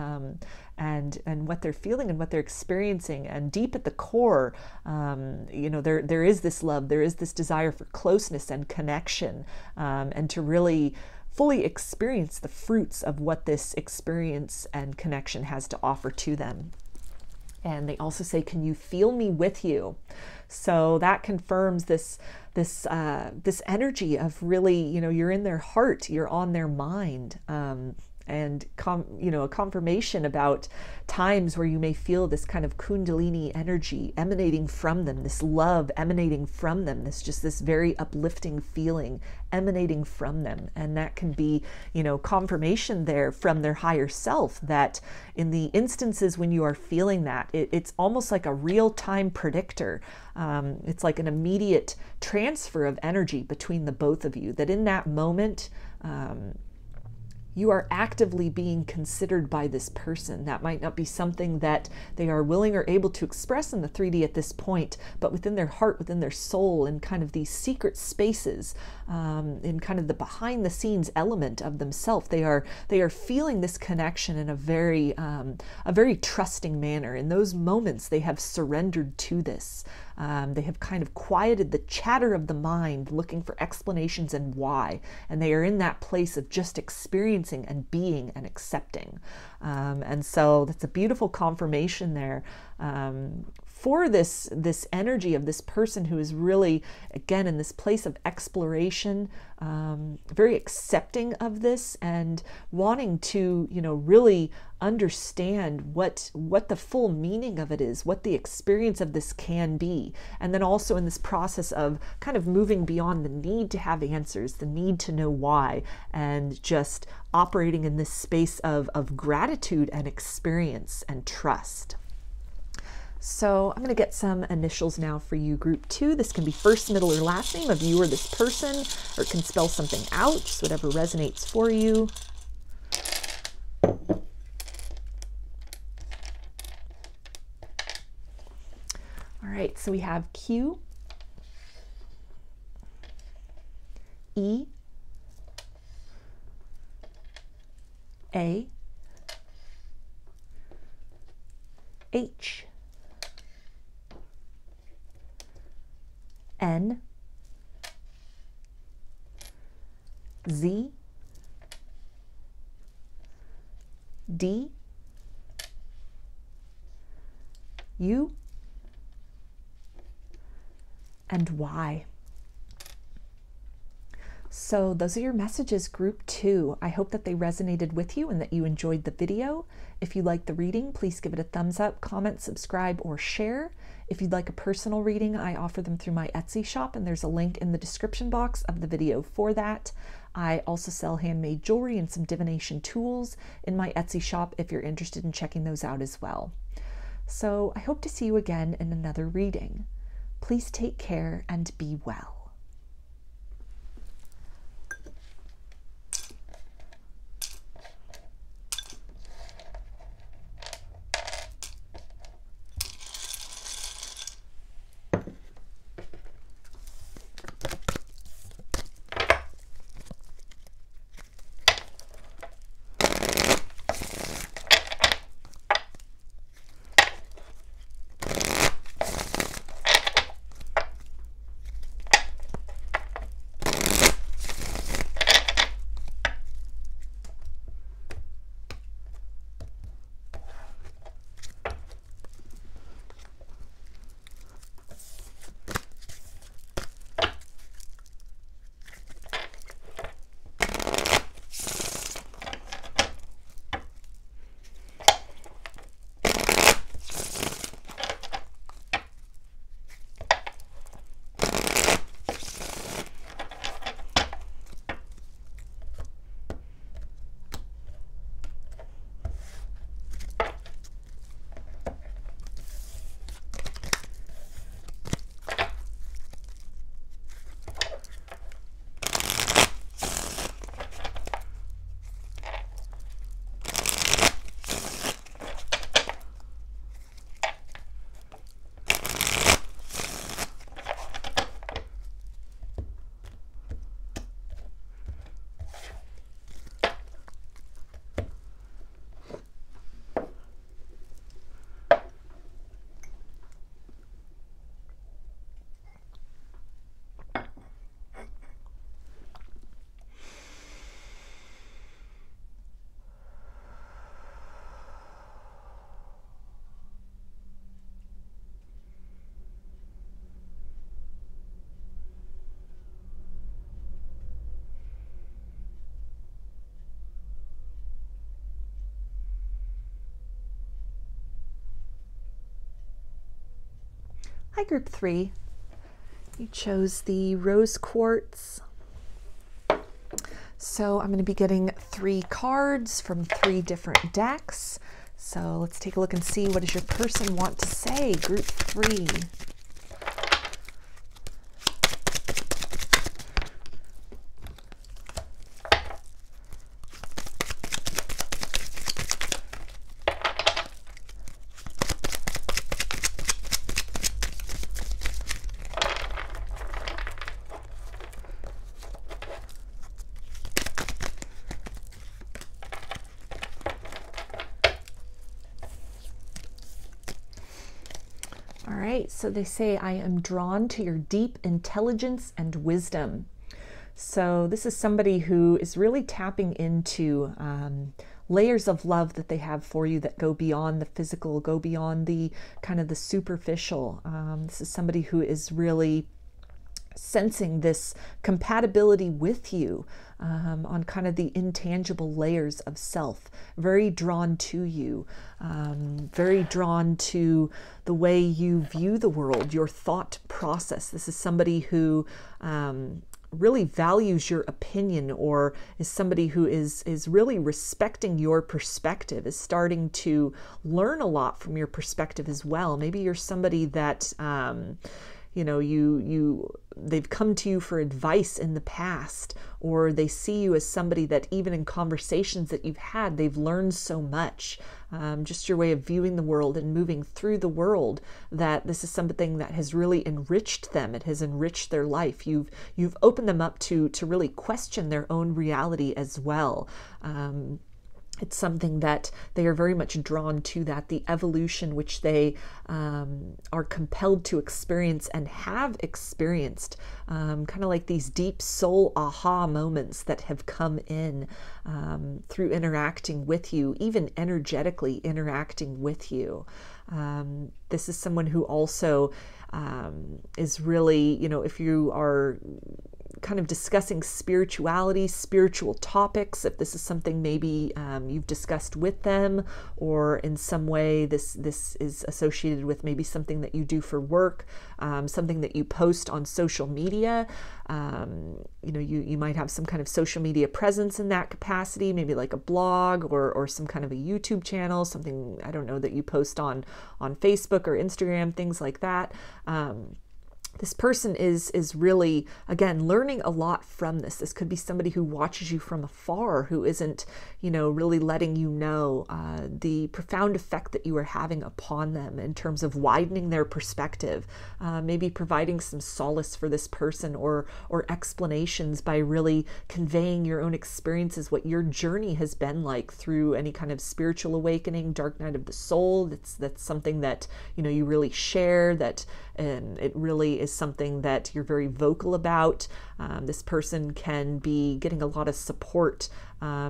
Speaker 1: and what they're feeling and what they're experiencing. And deep at the core, you know, there is this love, there is this desire for closeness and connection, and to really fully experience the fruits of what this experience and connection has to offer to them. And they also say, can you feel me with you? So that confirms this energy of really, you know, you're in their heart, you're on their mind, and you know, a confirmation about times where you may feel this kind of kundalini energy emanating from them, this love emanating from them, this very uplifting feeling emanating from them. And that can be, you know, confirmation there from their higher self, that in the instances when you are feeling that, it's almost like a real-time predictor. It's like an immediate transfer of energy between the both of you, that in that moment, you are actively being considered by this person. That might not be something that they are willing or able to express in the 3D at this point, but within their heart, within their soul, in kind of these secret spaces, in kind of the behind the scenes element of themselves, they are feeling this connection in a very trusting manner. In those moments, they have surrendered to this. They have kind of quieted the chatter of the mind, looking for explanations and why. And they are in that place of just experiencing and being and accepting. And so that's a beautiful confirmation there for this energy of this person who is really, again, in this place of exploration, very accepting of this and wanting to, you know, really understand what the full meaning of it is, what the experience of this can be. And then also in this process of kind of moving beyond the need to have answers, the need to know why, and just operating in this space of gratitude and experience and trust. So I'm going to get some initials now for you, group 2. This can be first, middle, or last name of you or this person, or it can spell something out, just whatever resonates for you. All right, so we have Q, E, A, H, N, Z, D, U, and Y. So those are your messages, group 2. I hope that they resonated with you and that you enjoyed the video. If you liked the reading, please give it a thumbs up, comment, subscribe, or share. If you'd like a personal reading, I offer them through my Etsy shop, and there's a link in the description box of the video for that. I also sell handmade jewelry and some divination tools in my Etsy shop if you're interested in checking those out as well. So I hope to see you again in another reading. Please take care and be well. Hi, group 3. You chose the rose quartz. So I'm going to be getting 3 cards from 3 different decks. So let's take a look and see, what does your person want to say, group 3? All right, so they say, I am drawn to your deep intelligence and wisdom. So this is somebody who is really tapping into layers of love that they have for you that go beyond the physical, go beyond the kind of the superficial. This is somebody who is really sensing this compatibility with you on kind of the intangible layers of self, very drawn to you, very drawn to the way you view the world, your thought process. This is somebody who really values your opinion, or is somebody who is really respecting your perspective, is starting to learn a lot from your perspective as well. Maybe you're somebody that you know, they've come to you for advice in the past, or they see you as somebody that even in conversations that you've had, they've learned so much. Just your way of viewing the world and moving through the world, that this is something that has really enriched them. It has enriched their life. You've opened them up to really question their own reality as well. It's something that they are very much drawn to, that the evolution which they are compelled to experience and have experienced, kind of like these deep soul aha moments that have come in through interacting with you, even energetically interacting with you. This is someone who also is really, you know, if you are kind of discussing spirituality, spiritual topics, if this is something maybe you've discussed with them, or in some way this is associated with maybe something that you do for work, something that you post on social media, you know, you might have some kind of social media presence in that capacity, maybe like a blog or some kind of a YouTube channel, something, I don't know, that you post on Facebook or Instagram, things like that. This person is really, again, learning a lot from this. This could be somebody who watches you from afar, who isn't, you know, really letting you know the profound effect that you are having upon them in terms of widening their perspective, maybe providing some solace for this person, or explanations by really conveying your own experiences, what your journey has been like through any kind of spiritual awakening, dark night of the soul. That's something that, you know, you really share, that it really is something that you're very vocal about. This person can be getting a lot of support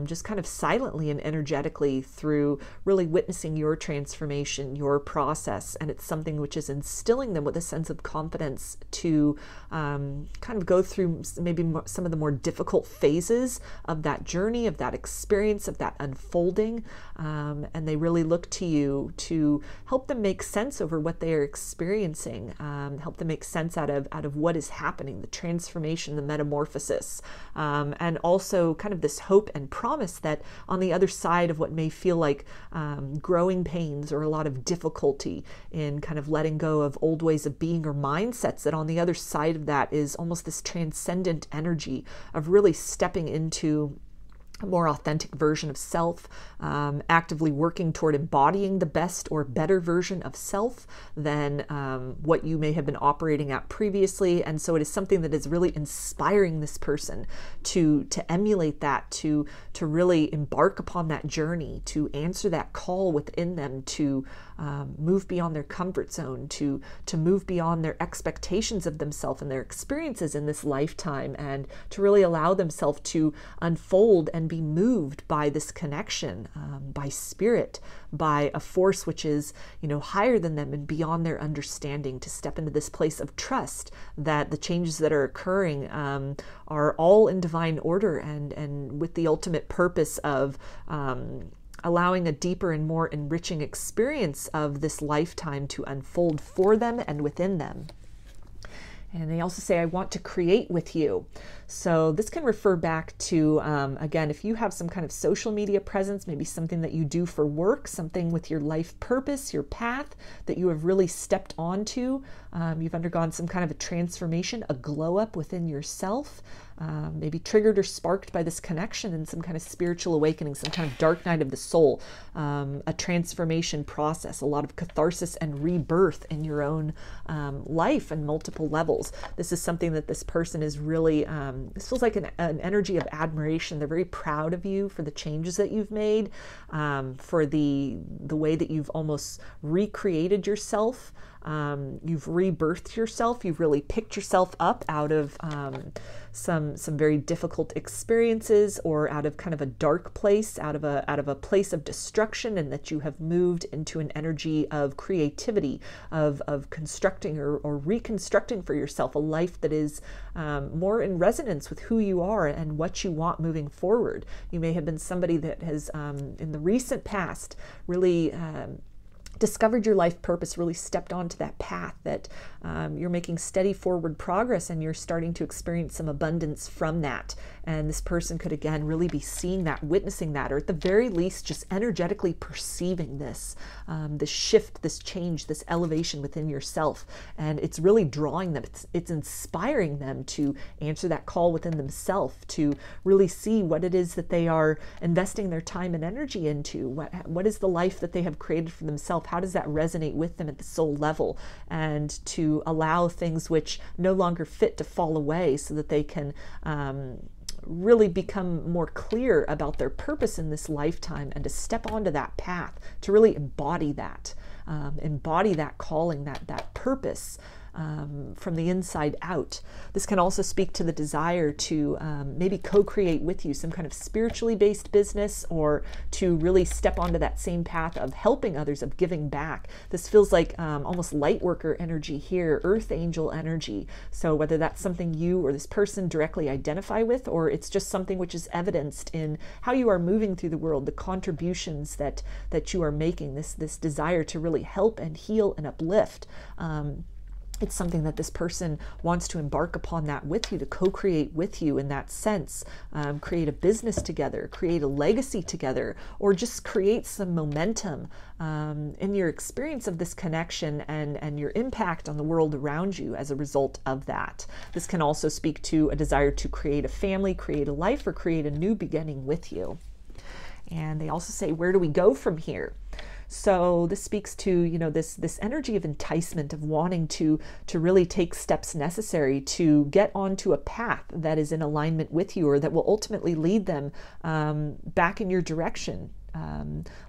Speaker 1: just kind of silently and energetically through really witnessing your transformation, your process. And it's something which is instilling them with a sense of confidence to kind of go through maybe some of the more difficult phases of that journey, of that experience, of that unfolding. And they really look to you to help them make sense over what they are experiencing, help them make sense out of what is happening, the transformation, the metamorphosis, and also kind of this hope and promise that on the other side of what may feel like growing pains or a lot of difficulty in kind of letting go of old ways of being or mindsets, that on the other side of that is almost this transcendent energy of really stepping into a more authentic version of self, actively working toward embodying the best or better version of self than what you may have been operating at previously. And so it is something that is really inspiring this person to emulate that, to really embark upon that journey, to answer that call within them, to move beyond their comfort zone, to move beyond their expectations of themselves and their experiences in this lifetime, and to really allow themselves to unfold and be moved by this connection, by spirit, by a force which is, you know, higher than them and beyond their understanding, to step into this place of trust that the changes that are occurring are all in divine order and with the ultimate purpose of allowing a deeper and more enriching experience of this lifetime to unfold for them and within them. And they also say, I want to create with you. So this can refer back to, again, if you have some kind of social media presence, maybe something that you do for work, something with your life purpose, your path that you have really stepped onto. You've undergone some kind of a transformation, a glow up within yourself, maybe triggered or sparked by this connection and some kind of spiritual awakening, some kind of dark night of the soul, a transformation process, a lot of catharsis and rebirth in your own life and multiple levels. This is something that this person is really, this feels like an energy of admiration. They're very proud of you for the changes that you've made, for the way that you've almost recreated yourself. You've rebirthed yourself. You've really picked yourself up out of some very difficult experiences, or out of kind of a dark place, out of a place of destruction, and that you have moved into an energy of creativity, of constructing or reconstructing for yourself a life that is more in resonance with who you are and what you want moving forward. You may have been somebody that has in the recent past really discovered your life purpose, really stepped onto that path that you're making steady forward progress, and you're starting to experience some abundance from that. And this person could, again, really be seeing that, witnessing that, or at the very least just energetically perceiving this shift, this change, this elevation within yourself. And it's really drawing them, it's inspiring them to answer that call within themselves, to really see what it is that they are investing their time and energy into. What is the life that they have created for themselves? How does that resonate with them at the soul level? And to allow things which no longer fit to fall away, so that they can really become more clear about their purpose in this lifetime, and to step onto that path, to really embody that calling, that purpose. From the inside out. This can also speak to the desire to maybe co-create with you some kind of spiritually based business, or to really step onto that same path of helping others, of giving back. This feels like almost light worker energy here, earth angel energy. So whether that's something you or this person directly identify with, or it's just something which is evidenced in how you are moving through the world, the contributions that you are making, this desire to really help and heal and uplift. It's something that this person wants to embark upon that with you, to co-create with you in that sense, create a business together, create a legacy together, or just create some momentum in your experience of this connection and your impact on the world around you as a result of that. This can also speak to a desire to create a family, create a life, or create a new beginning with you. And they also say, where do we go from here? So this speaks to, this energy of enticement, of wanting to really take steps necessary to get onto a path that is in alignment with you, or that will ultimately lead them back in your direction.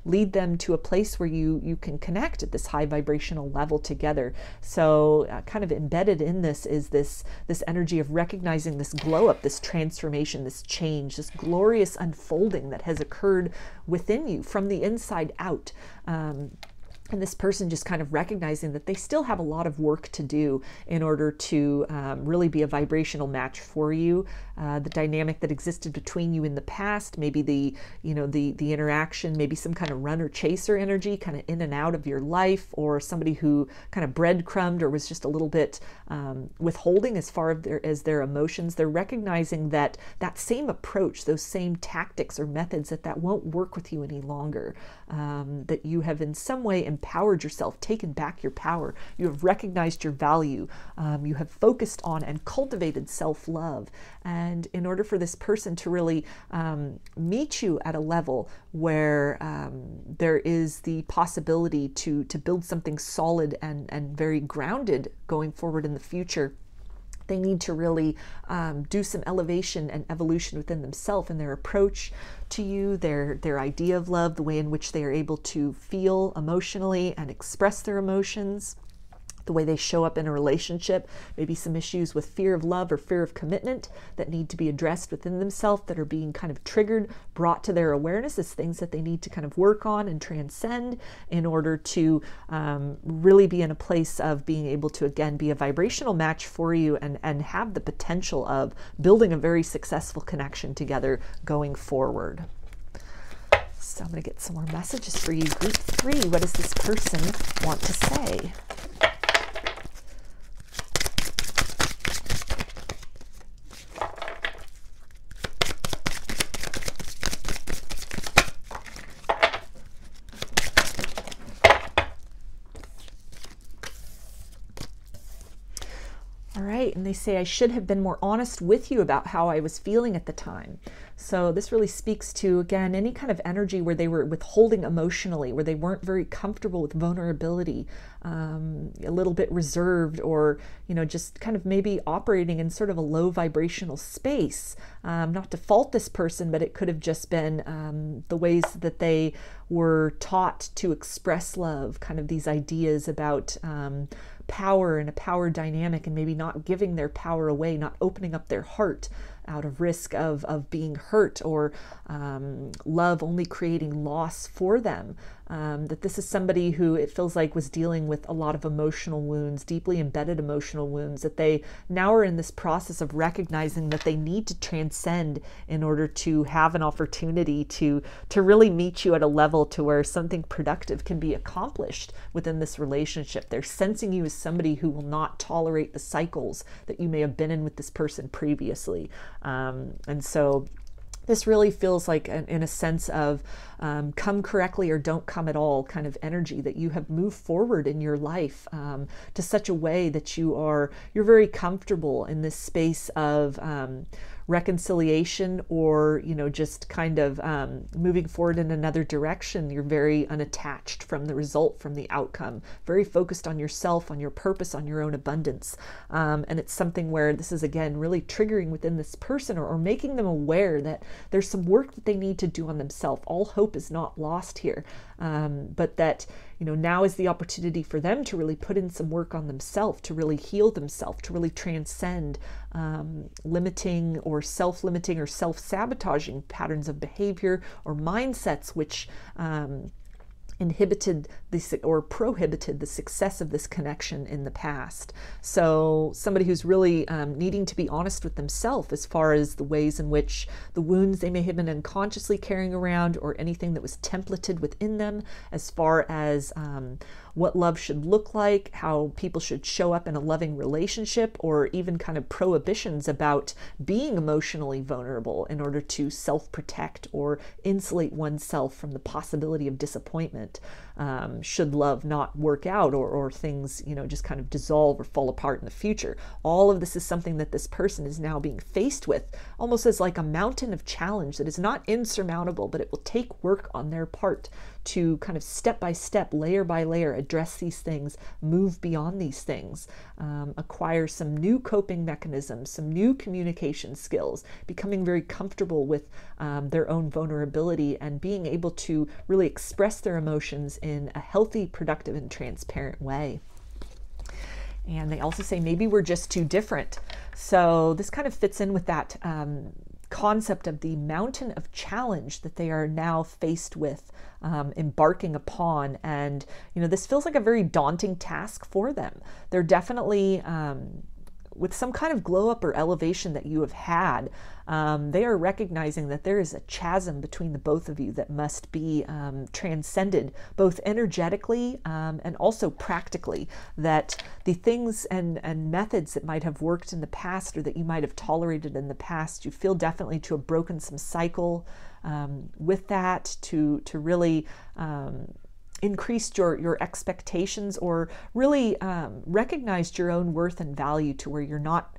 Speaker 1: Lead them to a place where you can connect at this high vibrational level together. So kind of embedded in this is this energy of recognizing this glow up, this transformation, this change, this glorious unfolding that has occurred within you from the inside out. And this person just kind of recognizing that they still have a lot of work to do in order to really be a vibrational match for you. The dynamic that existed between you in the past, maybe the interaction, maybe some kind of runner-chaser energy kind of in and out of your life, or somebody who kind of breadcrumbed or was just a little bit withholding as far as their emotions. They're recognizing that same approach, those same tactics or methods, that won't work with you any longer. That you have in some way empowered yourself, taken back your power. You have recognized your value. You have focused on and cultivated self-love. And in order for this person to really meet you at a level where there is the possibility to build something solid and very grounded going forward in the future, they need to really do some elevation and evolution within themselves and their approach to you, their idea of love, the way in which they are able to feel emotionally and express their emotions, the way they show up in a relationship, maybe some issues with fear of love or fear of commitment that need to be addressed within themselves, that are being kind of triggered, brought to their awareness as things that they need to kind of work on and transcend in order to really be in a place of being able to, again, be a vibrational match for you and have the potential of building a very successful connection together going forward. So I'm going to get some more messages for you. Group 3, what does this person want to say? All right, and they say, I should have been more honest with you about how I was feeling at the time. So this really speaks to, again, any kind of energy where they were withholding emotionally, where they weren't very comfortable with vulnerability, a little bit reserved, or, you know, just kind of maybe operating in sort of a low vibrational space. Not to fault this person, but it could have just been the ways that they were taught to express love, kind of these ideas about power and a power dynamic, and maybe not giving their power away, not opening up their heart out of risk of being hurt, or love only creating loss for them. That this is somebody who it feels like was dealing with a lot of emotional wounds, deeply embedded emotional wounds, that they now are in this process of recognizing that they need to transcend in order to have an opportunity to really meet you at a level to where something productive can be accomplished within this relationship. They're sensing you as somebody who will not tolerate the cycles that you may have been in with this person previously. And so this really feels like, in a sense of come correctly or don't come at all kind of energy, that you have moved forward in your life to such a way that you're very comfortable in this space of reconciliation, or, you know, just kind of moving forward in another direction. You're very unattached from the result, from the outcome, very focused on yourself, on your purpose, on your own abundance. And it's something where this is, again, really triggering within this person, or making them aware that there's some work that they need to do on themselves. All hope is not lost here, but that, you know, now is the opportunity for them to really put in some work on themselves, to really heal themselves, to really transcend limiting or self-limiting or self-sabotaging patterns of behavior or mindsets which inhibited this or prohibited the success of this connection in the past. So somebody who's really needing to be honest with themselves as far as the ways in which the wounds they may have been unconsciously carrying around, or anything that was templated within them, as far as what love should look like, how people should show up in a loving relationship, or even kind of prohibitions about being emotionally vulnerable in order to self-protect or insulate oneself from the possibility of disappointment. Should love not work out, or things, you know, just kind of dissolve or fall apart in the future. All of this is something that this person is now being faced with, almost as like a mountain of challenge that is not insurmountable, but it will take work on their part to kind of step by step, layer by layer, address these things, move beyond these things, acquire some new coping mechanisms, some new communication skills, becoming very comfortable with their own vulnerability, and being able to really express their emotions in a healthy, productive, and transparent way. And they also say, maybe we're just too different. So this kind of fits in with that concept of the mountain of challenge that they are now faced with, embarking upon. And, you know, this feels like a very daunting task for them. They're definitely with some kind of glow up or elevation that you have had, they are recognizing that there is a chasm between the both of you that must be transcended, both energetically and also practically. That the things and methods that might have worked in the past, or that you might have tolerated in the past, you feel definitely to have broken some cycle with that, to really increased your expectations, or really recognized your own worth and value, to where you're not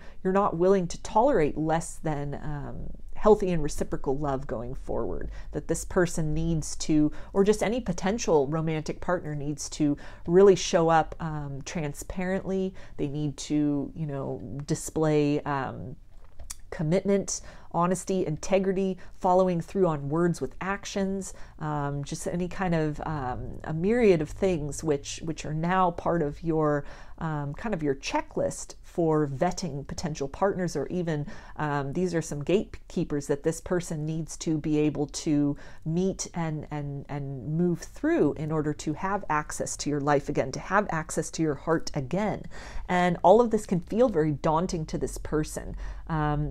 Speaker 1: willing to tolerate less than healthy and reciprocal love going forward. That this person needs to, or just any potential romantic partner needs to, really show up transparently. They need to, you know, display commitment, honesty, integrity, following through on words with actions, just any kind of a myriad of things which are now part of your kind of your checklist for vetting potential partners, or even these are some gatekeepers that this person needs to be able to meet and move through in order to have access to your life again, to have access to your heart again. And all of this can feel very daunting to this person.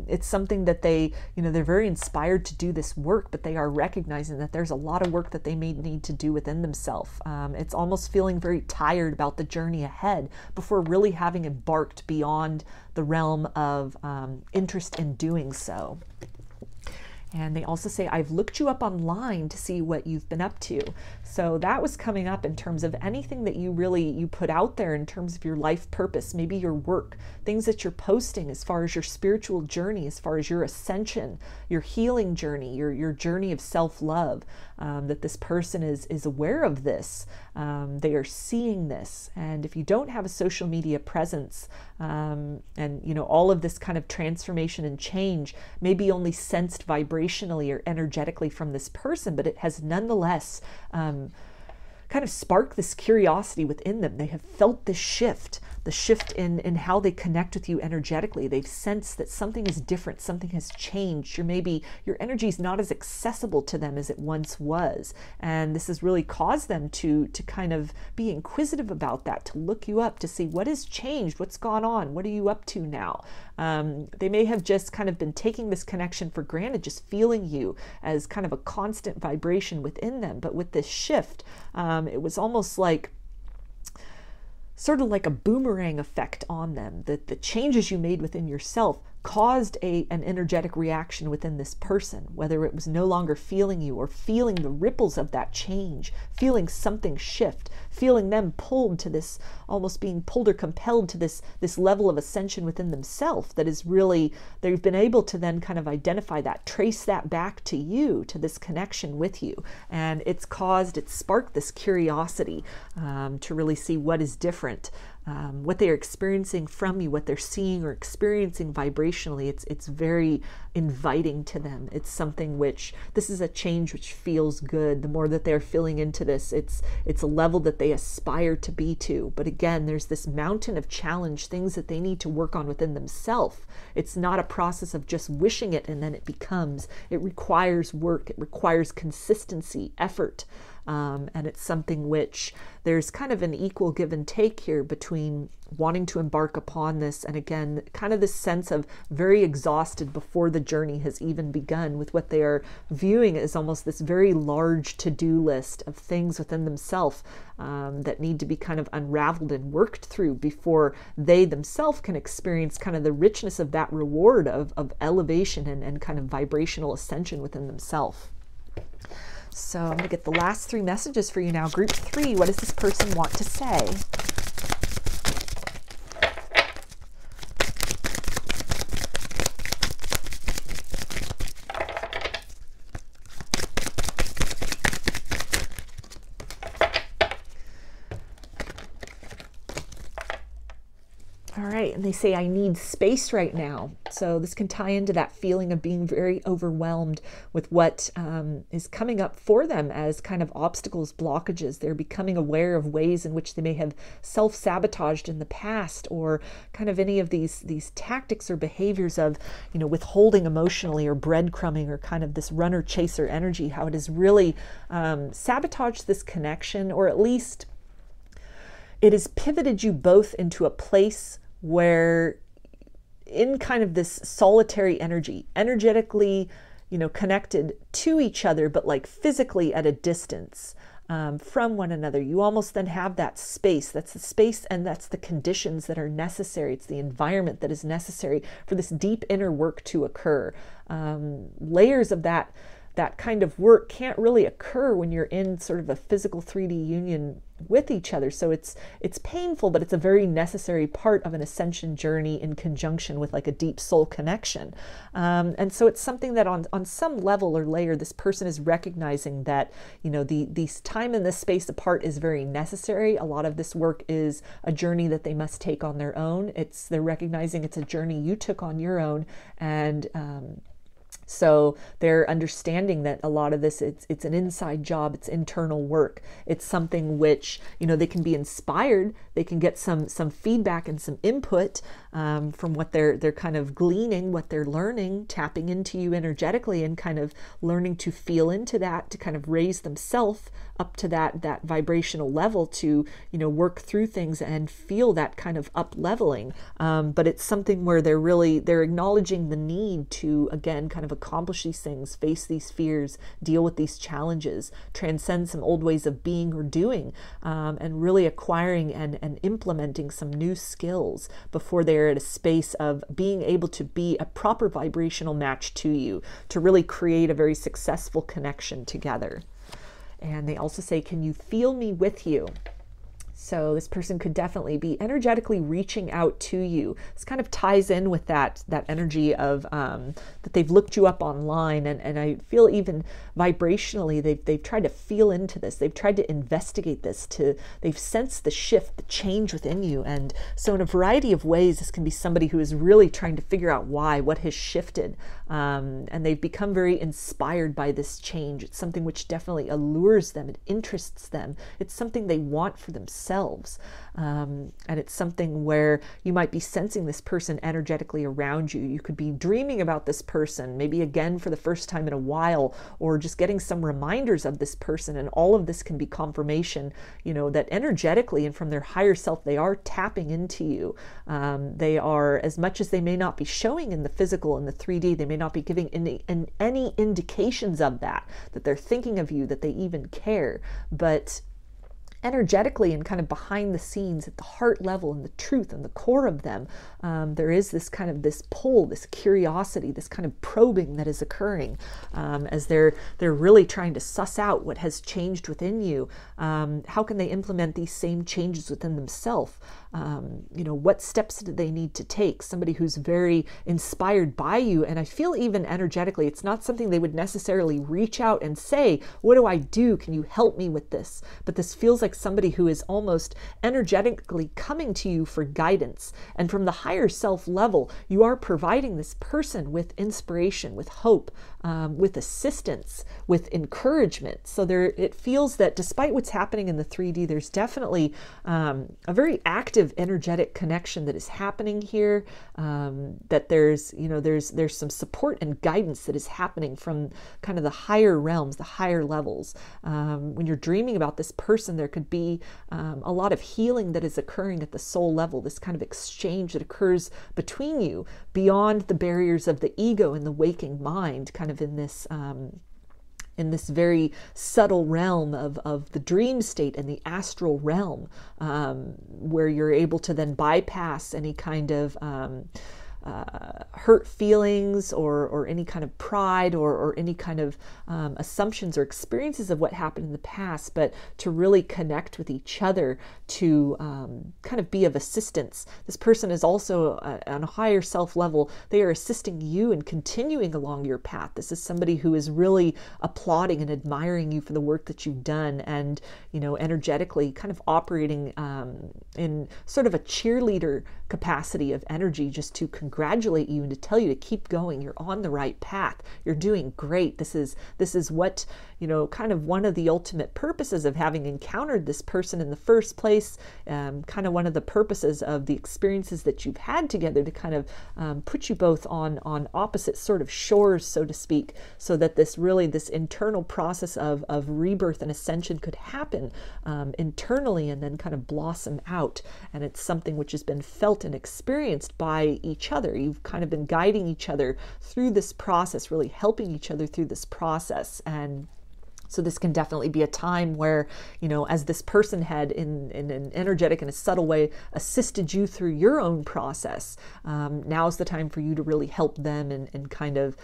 Speaker 1: It's something that they very, they're very inspired to do this work, but they are recognizing that there's a lot of work that they may need to do within themselves. It's almost feeling very tired about the journey ahead before really having embarked beyond the realm of interest in doing so. And they also say, I've looked you up online to see what you've been up to. So that was coming up in terms of anything that you put out there in terms of your life purpose, maybe your work, things that you're posting as far as your spiritual journey, as far as your ascension, your healing journey, your journey of self-love, that this person is aware of this. They are seeing this. And if you don't have a social media presence, and all of this kind of transformation and change may be only sensed vibrationally or energetically from this person, but it has nonetheless kind of sparked this curiosity within them. They have felt this shift, the shift in how they connect with you energetically. They've sensed that something is different, something has changed. Your energy is not as accessible to them as it once was. And this has really caused them to kind of be inquisitive about that, to look you up, to see what has changed, what's gone on, what are you up to now? They may have just kind of been taking this connection for granted, just feeling you as kind of a constant vibration within them. But with this shift, it was almost like sort of like a boomerang effect on them, that the changes you made within yourself caused an energetic reaction within this person, whether it was no longer feeling you or feeling the ripples of that change, feeling something shift, feeling them pulled to this, almost being pulled or compelled to this level of ascension within themselves that is really, they've been able to then kind of identify that, trace that back to you, to this connection with you. And it's sparked this curiosity to really see what is different. What they are experiencing from you, what they're seeing or experiencing vibrationally, it's very inviting to them. It's something this is a change which feels good. The more that they're feeling into this, it's a level that they aspire to be to. But again, there's this mountain of challenge, things that they need to work on within themselves. It's not a process of just wishing it and then it becomes. It requires work. It requires consistency, effort. And it's something which there's kind of an equal give and take here between wanting to embark upon this and, again, kind of this sense of very exhausted before the journey has even begun, with what they are viewing as almost this very large to-do list of things within themselves that need to be kind of unraveled and worked through before they themselves can experience kind of the richness of that reward of elevation and kind of vibrational ascension within themselves. So I'm going to get the last 3 messages for you now. Group 3, what does this person want to say? All right, and they say, I need space right now. So this can tie into that feeling of being very overwhelmed with what is coming up for them as kind of obstacles, blockages. They're becoming aware of ways in which they may have self-sabotaged in the past, or kind of any of these tactics or behaviors of, withholding emotionally or breadcrumbing, or kind of this runner-chaser energy, how it has really sabotaged this connection, or at least it has pivoted you both into a place where, in kind of this solitary energy, energetically, connected to each other, but like physically at a distance from one another, you almost then have that space. That's the space and that's the conditions that are necessary. It's the environment that is necessary for this deep inner work to occur. Layers of that kind of work can't really occur when you're in sort of a physical 3D union with each other. So it's painful, but it's a very necessary part of an ascension journey in conjunction with like a deep soul connection. And so it's something that on some level or layer, this person is recognizing that, these time and this space apart is very necessary. A lot of this work is a journey that they must take on their own. They're recognizing it's a journey you took on your own, and so they're understanding that a lot of this, it's an inside job, it's internal work. It's something which, they can be inspired, they can get some feedback and some input from what they're kind of gleaning, what they're learning, tapping into you energetically and kind of learning to feel into that, to kind of raise themselves up to that vibrational level to, you know, work through things and feel that kind of up leveling. But it's something where they're acknowledging the need to, again, kind of accomplish these things, face these fears, deal with these challenges, transcend some old ways of being or doing, and really acquiring and implementing some new skills before they're at a space of being able to be a proper vibrational match to you, to really create a very successful connection together. And they also say, can you feel me with you? So this person could definitely be energetically reaching out to you. This kind of ties in with that energy of that they've looked you up online, and I feel even vibrationally they've tried to feel into this. They've tried to investigate this. They've sensed the shift, the change within you. And so in a variety of ways, this can be somebody who is really trying to figure out what has shifted. And they've become very inspired by this change. It's something which definitely allures them. It interests them. It's something they want for themselves. And it's something where you might be sensing this person energetically around you. You could be dreaming about this person, maybe again for the first time in a while, or just getting some reminders of this person. And all of this can be confirmation, you know, that energetically and from their higher self, they are tapping into you. They are, as much as they may not be showing in the physical, in the 3D, they may not be giving any indications of that they're thinking of you, that they even care. But energetically and kind of behind the scenes at the heart level and the truth and the core of them, there is this kind of this pull, this curiosity, this kind of probing that is occurring as they're really trying to suss out what has changed within you. How can they implement these same changes within themselves? You know, what steps do they need to take? Somebody who's very inspired by you. And I feel even energetically, it's not something they would necessarily reach out and say, what do I do? Can you help me with this? But this feels like somebody who is almost energetically coming to you for guidance. And from the higher self level, you are providing this person with inspiration, with hope, with assistance, with encouragement. So it feels that despite what's happening in the 3D, there's definitely a very active energetic connection that is happening here, that there's some support and guidance that is happening from kind of the higher realms, the higher levels. When you're dreaming about this person, there could be a lot of healing that is occurring at the soul level, this kind of exchange that occurs between you beyond the barriers of the ego and the waking mind, kind of in this very subtle realm of the dream state and the astral realm, where you're able to then bypass any kind of hurt feelings or any kind of pride or any kind of assumptions or experiences of what happened in the past, but to really connect with each other, to kind of be of assistance. This person is also on a higher self level. They are assisting you in continuing along your path. This is somebody who is really applauding and admiring you for the work that you've done, and, you know, energetically kind of operating in sort of a cheerleader capacity of energy, just to congratulate you and to tell you to keep going. You're on the right path. You're doing great. This is what, you know, kind of one of the ultimate purposes of having encountered this person in the first place, kind of one of the purposes of the experiences that you've had together, to kind of put you both on opposite sort of shores, so to speak, so that this internal process of rebirth and ascension could happen internally and then kind of blossom out. And it's something which has been felt and experienced by each other. You've kind of been guiding each other through this process, really helping each other through this process. And so this can definitely be a time where, you know, as this person had in an energetic and a subtle way assisted you through your own process, now's the time for you to really help them and kind of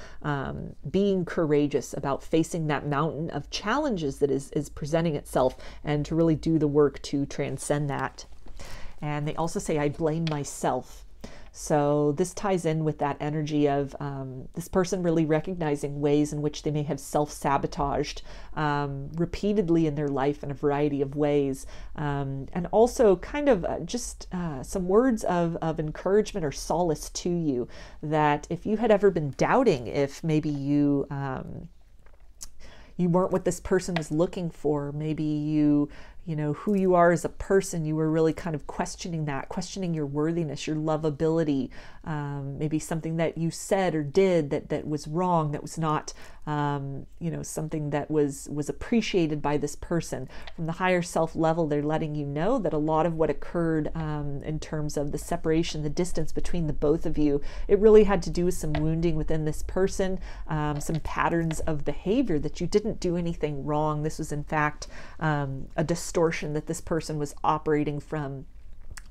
Speaker 1: being courageous about facing that mountain of challenges that is presenting itself, and to really do the work to transcend that. And they also say, I blame myself. So this ties in with that energy of this person really recognizing ways in which they may have self-sabotaged repeatedly in their life in a variety of ways. And also kind of just some words of encouragement or solace to you, that if you had ever been doubting if maybe you weren't what this person was looking for, maybe you you know, who you are as a person. You were really kind of questioning that, questioning your worthiness, your lovability, maybe something that you said or did that was wrong, that was not, you know, something that was appreciated by this person. From the higher self level, they're letting you know that a lot of what occurred in terms of the separation, the distance between the both of you, it really had to do with some wounding within this person, some patterns of behavior that you didn't do anything wrong. This was in fact a distortion that this person was operating from.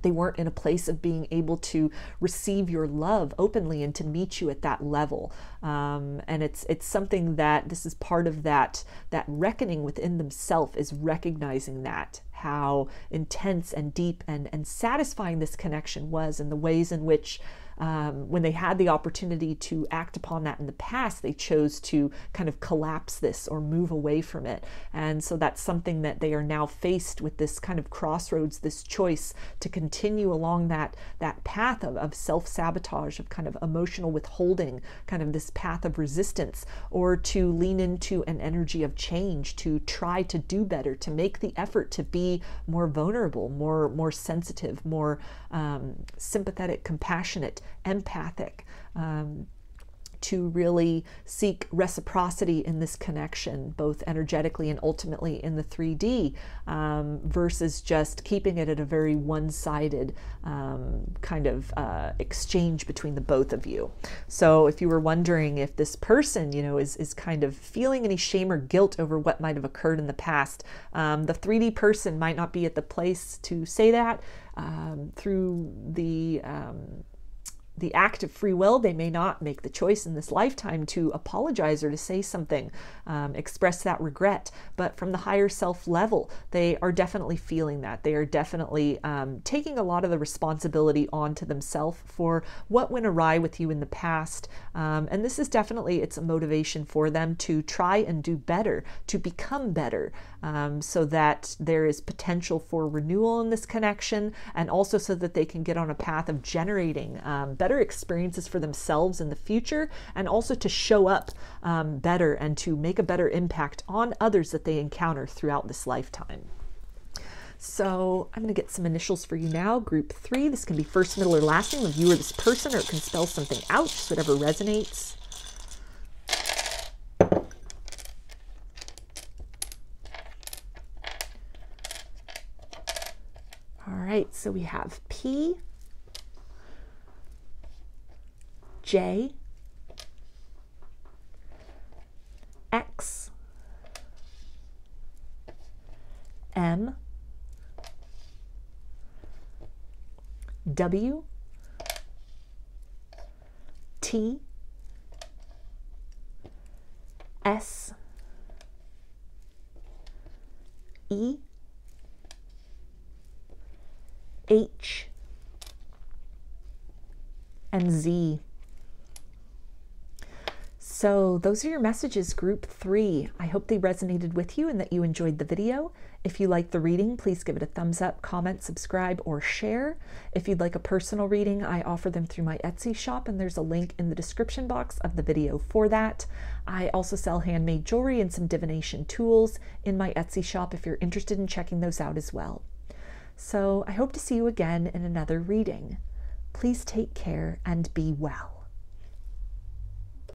Speaker 1: They weren't in a place of being able to receive your love openly and to meet you at that level. And it's something that this is part of that reckoning within themselves, is recognizing that, how intense and deep and satisfying this connection was, and the ways in which when they had the opportunity to act upon that in the past, they chose to kind of collapse this or move away from it. And so that's something that they are now faced with, this kind of crossroads, this choice to continue along that path of self-sabotage, of kind of emotional withholding, kind of this path of resistance, or to lean into an energy of change, to try to do better, to make the effort to be more vulnerable, more sensitive, more sympathetic, compassionate, empathic, to really seek reciprocity in this connection, both energetically and ultimately in the 3D, versus just keeping it at a very one-sided kind of exchange between the both of you. So if you were wondering if this person, you know, is kind of feeling any shame or guilt over what might have occurred in the past, the 3D person might not be at the place to say that. Through the act of free will, they may not make the choice in this lifetime to apologize or to say something, express that regret. But from the higher self level, they are definitely feeling that. They are definitely taking a lot of the responsibility onto themselves for what went awry with you in the past. And this is definitely, it's a motivation for them to try and do better, to become better, so that there is potential for renewal in this connection, and also so that they can get on a path of generating better experiences for themselves in the future, and also to show up better and to make a better impact on others that they encounter throughout this lifetime. So I'm going to get some initials for you now. Group 3, this can be first, middle, or last name of you or this person, or it can spell something out, just whatever resonates. All right, so we have P, J, X, M, W, T, S, E, H, and Z. So those are your messages, group 3. I hope they resonated with you and that you enjoyed the video. If you liked the reading, please give it a thumbs up, comment, subscribe, or share. If you'd like a personal reading, I offer them through my Etsy shop, and there's a link in the description box of the video for that. I also sell handmade jewelry and some divination tools in my Etsy shop if you're interested in checking those out as well. So I hope to see you again in another reading. Please take care and be well.